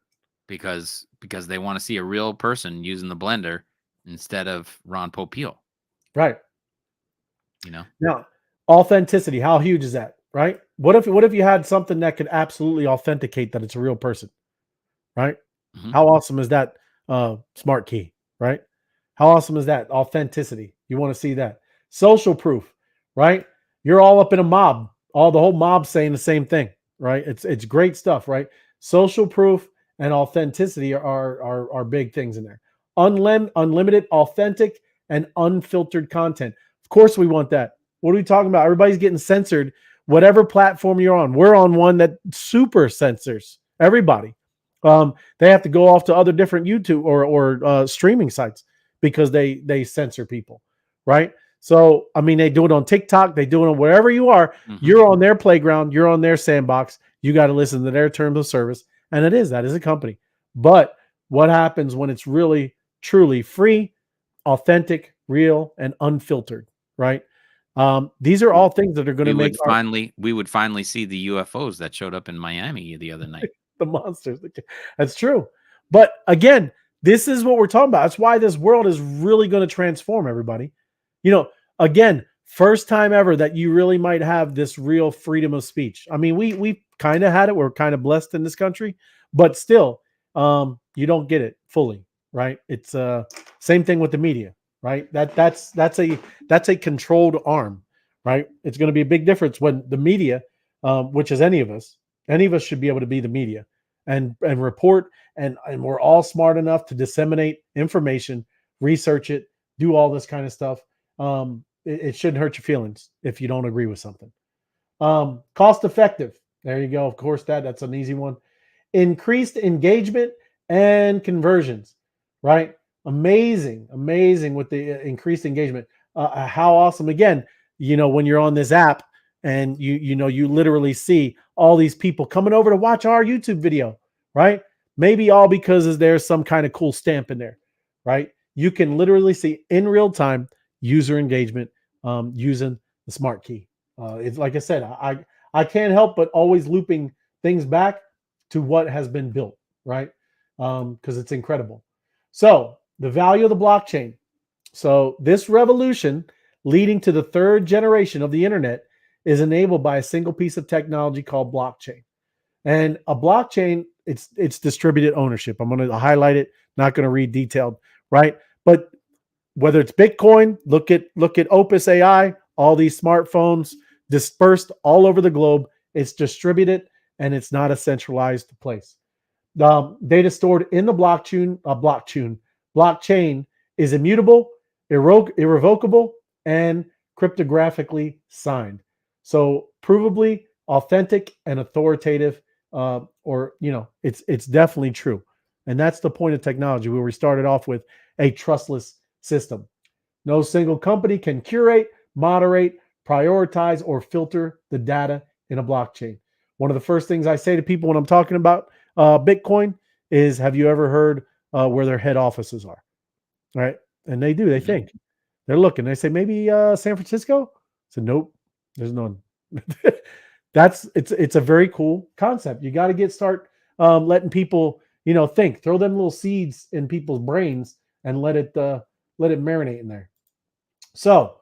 Because they want to see a real person using the blender instead of Ron Popeil. Right. Now, authenticity. How huge is that? Right. What if you had something that could absolutely authenticate that it's a real person? Right. How awesome is that? Smart key. Right. How awesome is that? Authenticity. You want to see that. Social proof, right? You're all up in a mob, the whole mob saying the same thing, right? It's great stuff, right? Social proof and authenticity are big things in there. Unlimited, authentic, and unfiltered content. Of course we want that. What are we talking about? Everybody's getting censored whatever platform you're on. We're on one that super censors everybody. They have to go off to other different YouTube or streaming sites because they censor people, right? So, I mean, they do it on TikTok. They do it on wherever you are. You're on their playground. You're on their sandbox. You got to listen to their terms of service. And that is a company. But what happens when it's really, truly free, authentic, real, and unfiltered, right? These are all things that are going to make we would finally see the UFOs that showed up in Miami the other night. The monsters. That's true. But again, this is what we're talking about. That's why this world is really going to transform, everybody. You know, again, first time ever that you really might have this real freedom of speech. I mean, we kind of had it. We're kind of blessed in this country, but still, you don't get it fully, right? It's same thing with the media, right? That's a controlled arm, right? It's going to be a big difference when the media, which is any of us should be able to be the media and report, and we're all smart enough to disseminate information, research it, do all this kind of stuff. It shouldn't hurt your feelings if you don't agree with something. Cost effective. There you go. Of course, that's an easy one. Increased engagement and conversions, right? Amazing with the increased engagement. How awesome. Again, you know, when you're on this app and you literally see all these people coming over to watch our YouTube video, right? Maybe all because there's some kind of cool stamp in there, right? You can literally see in real time user engagement using the smart key. It's like I said, I can't help but always looping things back to what has been built, right? Because it's incredible. So the value of the blockchain. So this revolution leading to the third generation of the internet is enabled by a single piece of technology called blockchain. And a blockchain, it's distributed ownership. I'm going to highlight it, not going to read detailed, right? But whether it's Bitcoin, look at Opus AI, all these smartphones dispersed all over the globe. It's distributed and it's not a centralized place. Data stored in the blockchain is immutable, irrevocable, and cryptographically signed. So provably authentic and authoritative, it's definitely true. And that's the point of technology, where we started off with a trustless system. No single company can curate, moderate, prioritize, or filter the data in a blockchain. One of the first things I say to people when I'm talking about Bitcoin is, have you ever heard where their head offices are? Right? And they do. They think. They're looking. They say, maybe San Francisco? So nope, there's none. It's a very cool concept. You got to start letting people, think. Throw them little seeds in people's brains and let it marinate in there. So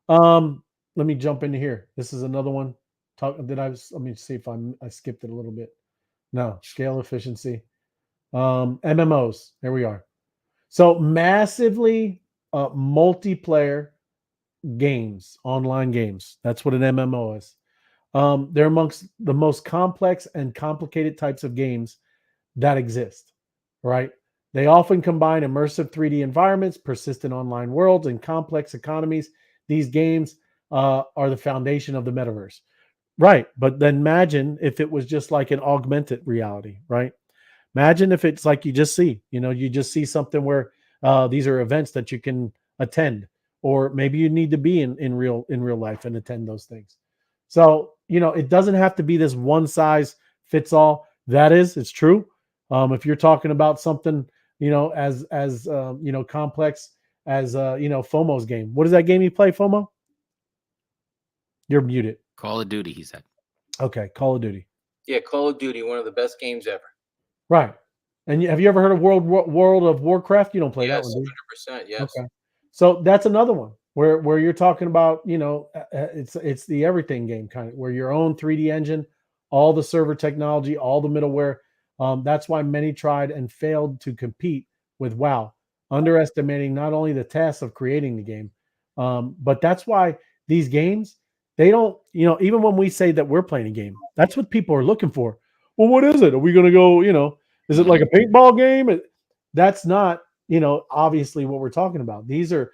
let me jump into here. This is another one. Let me see if I skipped it a little bit. No, scale efficiency. MMOs. There we are. So massively multiplayer games, online games. That's what an MMO is. They're amongst the most complex and complicated types of games that exist, right? They often combine immersive 3D environments, persistent online worlds, and complex economies. These games are the foundation of the metaverse. Right. But then imagine if it was just like an augmented reality, right? Imagine if it's like you just see something where these are events that you can attend, or maybe you need to be in real life and attend those things. So, it doesn't have to be this one size fits all. It's true. If you're talking about something, as complex as FOMO's game. What is that game you play, FOMO? You're muted. Call of Duty, he said. Okay, Call of Duty. Yeah, Call of Duty, one of the best games ever. Right. And have you ever heard of World of Warcraft? You don't play that one, do you? 100%. Yes. Okay. So that's another one where you're talking about, it's the everything game kind of, where your own 3D engine, all the server technology, all the middleware. That's why many tried and failed to compete with WoW, underestimating not only the tasks of creating the game, but that's why these games, they don't, even when we say that we're playing a game, that's what people are looking for. Well, what is it? Are we going to go, is it like a paintball game? That's not, obviously what we're talking about. These are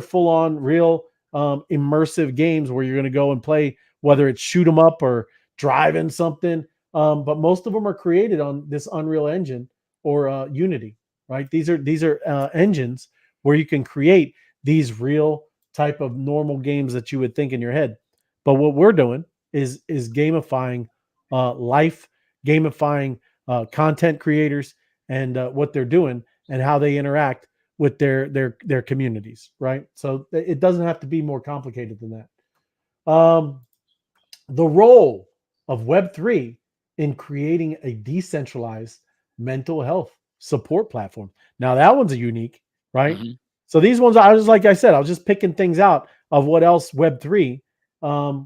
full on real immersive games where you're going to go and play whether it's shoot 'em up or driving something. But most of them are created on this Unreal Engine or Unity, right? These are engines where you can create these real type of normal games that you would think in your head. But what we're doing is gamifying life, gamifying content creators, and what they're doing and how they interact with their communities, right? So it doesn't have to be more complicated than that. The role of Web3 in creating a decentralized mental health support platform. Now that one's a unique, right? Mm-hmm. So these ones, I was like I said, I was just picking things out of what else Web3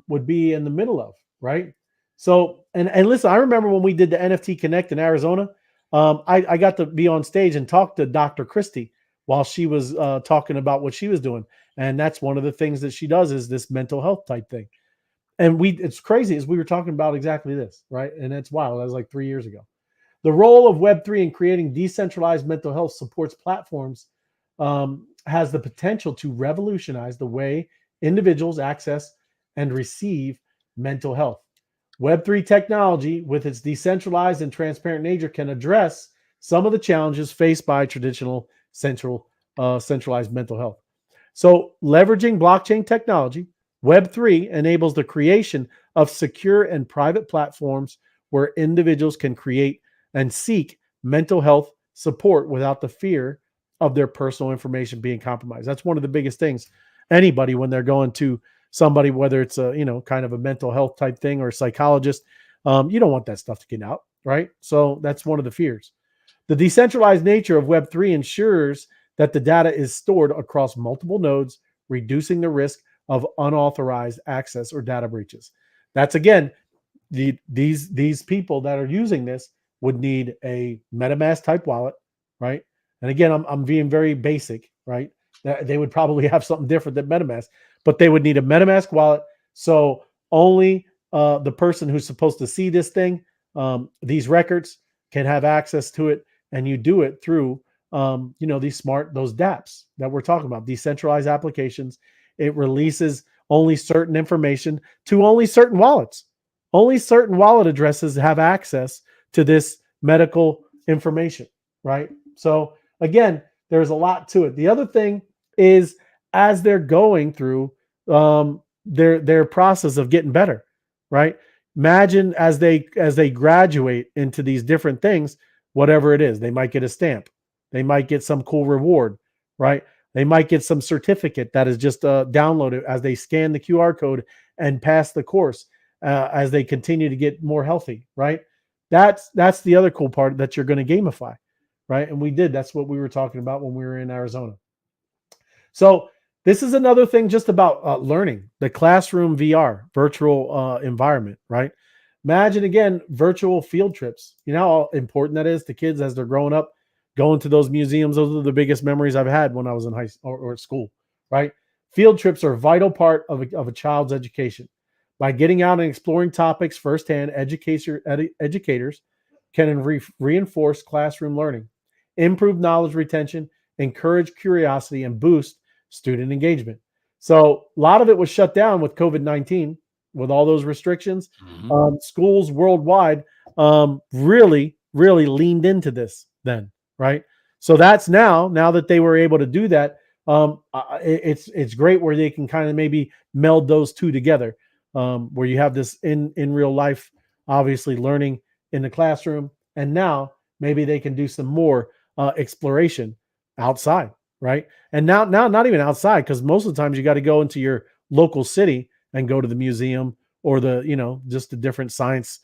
would be in the middle of, right? So and listen, I remember when we did the NFT Connect in Arizona, I got to be on stage and talk to Dr. Christie while she was talking about what she was doing, and that's one of the things that she does is this mental health type thing. And it's crazy is we were talking about exactly this, right? And it's wild. That was like 3 years ago. The role of Web3 in creating decentralized mental health supports platforms has the potential to revolutionize the way individuals access and receive mental health. Web3 technology, with its decentralized and transparent nature, can address some of the challenges faced by traditional centralized mental health. So, leveraging blockchain technology, Web3 enables the creation of secure and private platforms where individuals can create and seek mental health support without the fear of their personal information being compromised. That's one of the biggest things. Anybody, when they're going to somebody, whether it's a kind of a mental health type thing or a psychologist, you don't want that stuff to get out, right? So that's one of the fears. The decentralized nature of Web3 ensures that the data is stored across multiple nodes, reducing the risk of unauthorized access or data breaches. That's again, these people that are using this would need a MetaMask type wallet, right? And again, I'm being very basic, right? They would probably have something different than MetaMask, but they would need a MetaMask wallet. So only the person who's supposed to see this thing, these records, can have access to it, and you do it through those dApps that we're talking about, decentralized applications. It releases only certain information to only certain wallets. Only certain wallet addresses have access to this medical information, right? So again, there's a lot to it. The other thing is, as they're going through their process of getting better, right? Imagine as they graduate into these different things, whatever it is, they might get a stamp, they might get some cool reward, right? They might get some certificate that is just downloaded as they scan the QR code and pass the course as they continue to get more healthy, right? That's the other cool part that you're going to gamify, right? And we did. That's what we were talking about when we were in Arizona. So this is another thing just about learning, the classroom VR, virtual environment, right? Imagine, again, virtual field trips. You know how important that is to kids as they're growing up, going to those museums. Those are the biggest memories I've had when I was in high school or at school, right? Field trips are a vital part of a child's education. By getting out and exploring topics firsthand, educators can reinforce classroom learning, improve knowledge retention, encourage curiosity, and boost student engagement. So a lot of it was shut down with COVID-19, with all those restrictions. Mm-hmm. Schools worldwide really leaned into this then, right? So that's now that they were able to do that, it's great where they can kind of maybe meld those two together, where you have this in real life, obviously learning in the classroom, and now maybe they can do some more exploration outside, right? And now not even outside, because most of the times you got to go into your local city and go to the museum or just the different science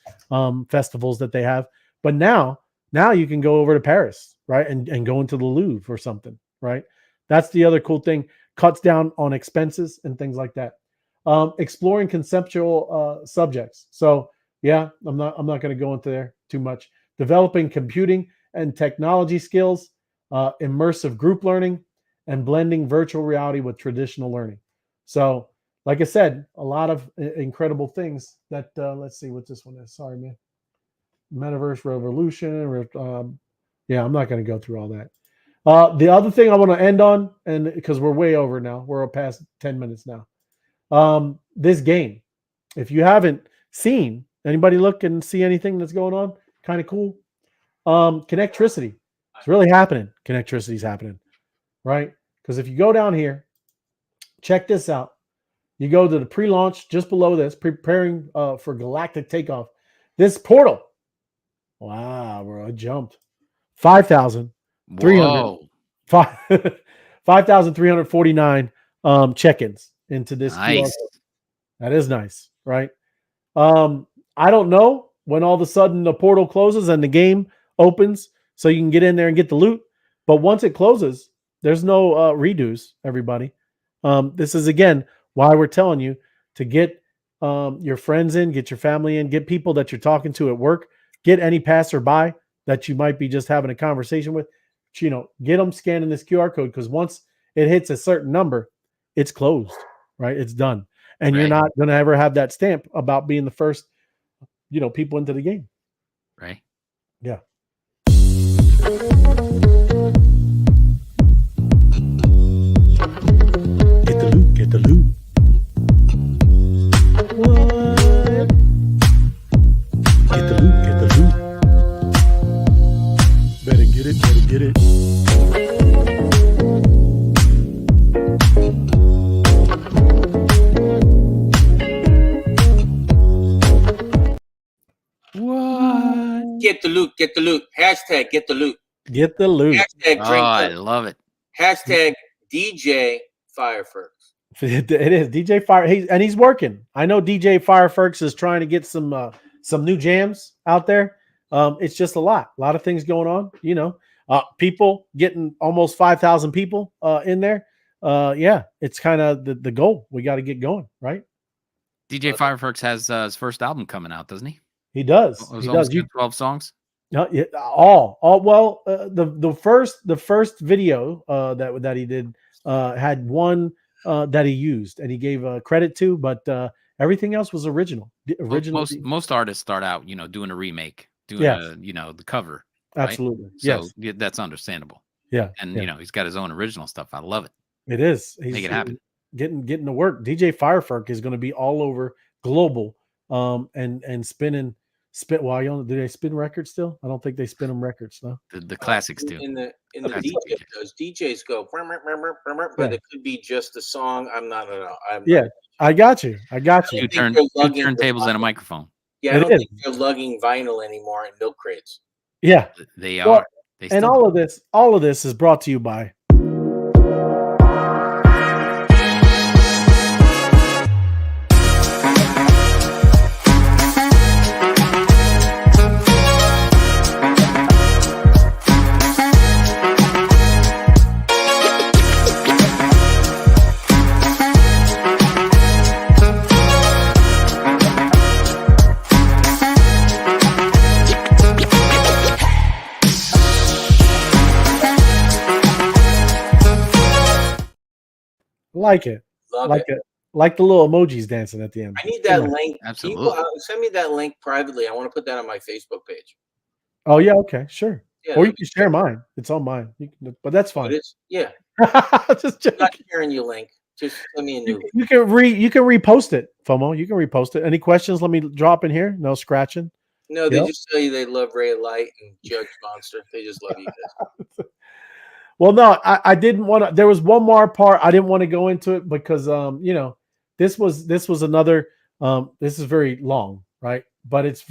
festivals that they have. But now you can go over to Paris, right? And go into the Louvre or something, right? That's the other cool thing. Cuts down on expenses and things like that. Exploring conceptual subjects. So yeah, I'm not going to go into there too much. Developing computing and technology skills, immersive group learning, and blending virtual reality with traditional learning. So, like I said, a lot of incredible things that, let's see what this one is. Sorry, man. Metaverse revolution. Yeah, I'm not going to go through all that. The other thing I want to end on, and because we're way over now, we're past 10 minutes now. This game, if you haven't seen, anybody look and see anything that's going on, kind of cool. Connectricity. It's really happening. Connectricity is happening, right? Because if you go down here, check this out. You go to the pre-launch just below this, preparing for galactic takeoff. This portal. Wow, bro, I jumped. 5,300. Whoa. 5,349 check-ins into this QR Nice. code. That is nice, right? I don't know when all of a sudden the portal closes and the game opens so you can get in there and get the loot. But once it closes, there's no redos, everybody. This is, again, why we're telling you to get your friends in, get your family in, get people that you're talking to at work, get any passerby that you might be just having a conversation with, get them scanning this QR code, because once it hits a certain number, it's closed, right? It's done. And you're not going to ever have that stamp about being the first, people into the game. Right. Yeah. Get the loot. What? Get the loot. Better get it. What? Get the loot. Hashtag get the loot. Get the loot. Hashtag Oh, drink. I love it. Hashtag DJ Firefox. It is DJ Fire. He's working. I know DJ Firefox is trying to get some new jams out there. It's just a lot of things going on. People getting almost 5,000 people in there. Yeah, it's kind of the goal. We got to get going, right? DJ Firefox has his first album coming out, doesn't he? He does. It was He almost does. 12 songs. Yeah, all. Well, the first video that he did had one that he used and he gave credit to, but everything else was original. Most artists start out, doing a remake, doing the cover. Absolutely. Right? So yes. that's understandable. Yeah. And he's got his own original stuff. I love it. It is. Make it happen. Getting to work. DJ Firefox is going to be all over global and spinning. Do they spin records still? I don't think they spin them records, no. The classics do. In the DJ, those DJs go, but it could be just a song. I'm not. I got you. Two turntables and a microphone. Yeah, I don't think they're lugging vinyl anymore in milk crates. Yeah, they are. And all of this is brought to you by like it. Love like it. Like the little emojis dancing at the end. I need that link. Absolutely. Send me that link privately. I want to put that on my Facebook page. Oh yeah, okay, sure. Yeah, or you can share mine. It's on mine. But that's fine. It is. Yeah. Just I'm not sharing your link. Just send me a new. You can repost it, FOMO. You can repost it. Any questions? Let me drop in here. No scratching. No, they just tell you they love Ray Light and Judge Monster. They just love you guys. Well, no, I didn't want to. There was one more part I didn't want to go into it because this was another. This is very long, right? But it's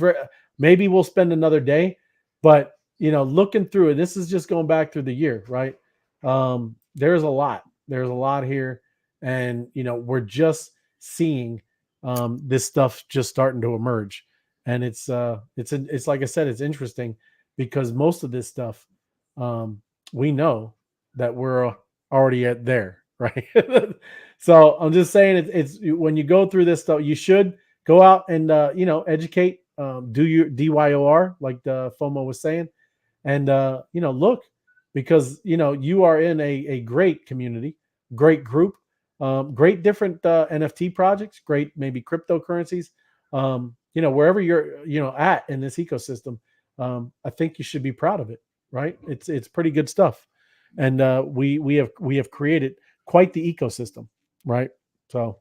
maybe we'll spend another day. But looking through it, this is just going back through the year, right? There's a lot. There's a lot here, and we're just seeing this stuff just starting to emerge, and it's like I said, it's interesting because most of this stuff we know that we're already at there, right? So I'm just saying it's when you go through this stuff, you should go out and educate, do your DYOR like the FOMO was saying, and look, because you are in a great community, great group, great different NFT projects, great maybe cryptocurrencies, wherever you're at in this ecosystem. I think you should be proud of it, right? It's pretty good stuff, and we have created quite the ecosystem, right? So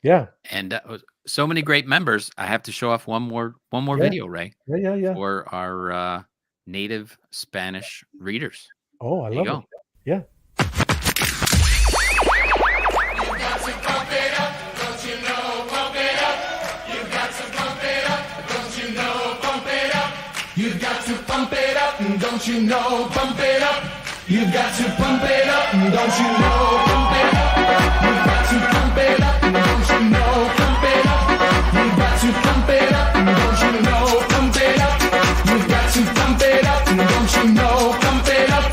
yeah. And so many great members. I have to show off one more Yeah. video, Ray, Yeah. for our native Spanish readers. Oh, I There you love go. it. Yeah. You've got to pump it up, don't you know? Pump it up. You've got to pump it up, don't you know? Pump it up. You've got to pump it up, don't you know? Pump it up. You've got to pump it up, don't you know? Pump it up. You've got to pump it up, don't you know? Pump it up.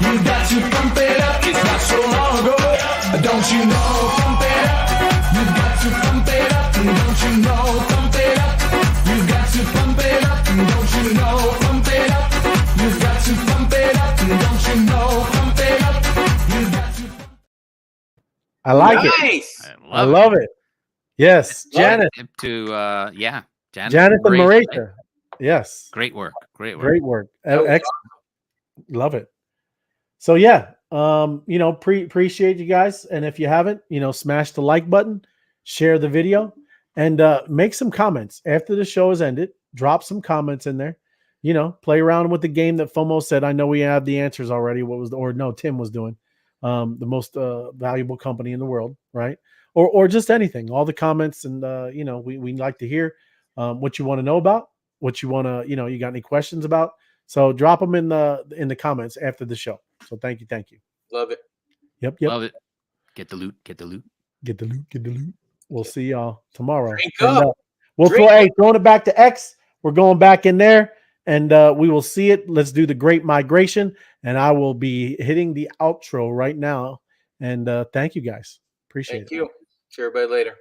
You've got to pump it up. It's not so long ago, don't you know? Pump it up. You've got to pump it up, don't you know? Pump it up. You've got to pump it up, don't you know? Pump it up. You've got to pump it up, don't you know? Pump it up. You've got to. I like it. Nice. I love it. Yes. Janet. To Janet and Marita. Yes. Great work. Great work. Great work. That was Excellent. Love it. So yeah, appreciate you guys. And if you haven't, smash the like button, share the video, and make some comments after the show has ended. Drop some comments in there. Play around with the game that FOMO said. I know we have the answers already. Tim was doing. The most valuable company in the world, right? Or just anything. All the comments, and we like to hear what you want to know about, what you want to, you got any questions about. So drop them in the comments after the show. So thank you. Love it. Yep. Love it. Get the loot. Get the loot. We'll see y'all tomorrow. Drink And, up. throwing it back to X. We're going back in there, and we will see it. Let's do the great migration, and I will be hitting the outro right now. And thank you guys. Appreciate it. Thank you. See everybody later.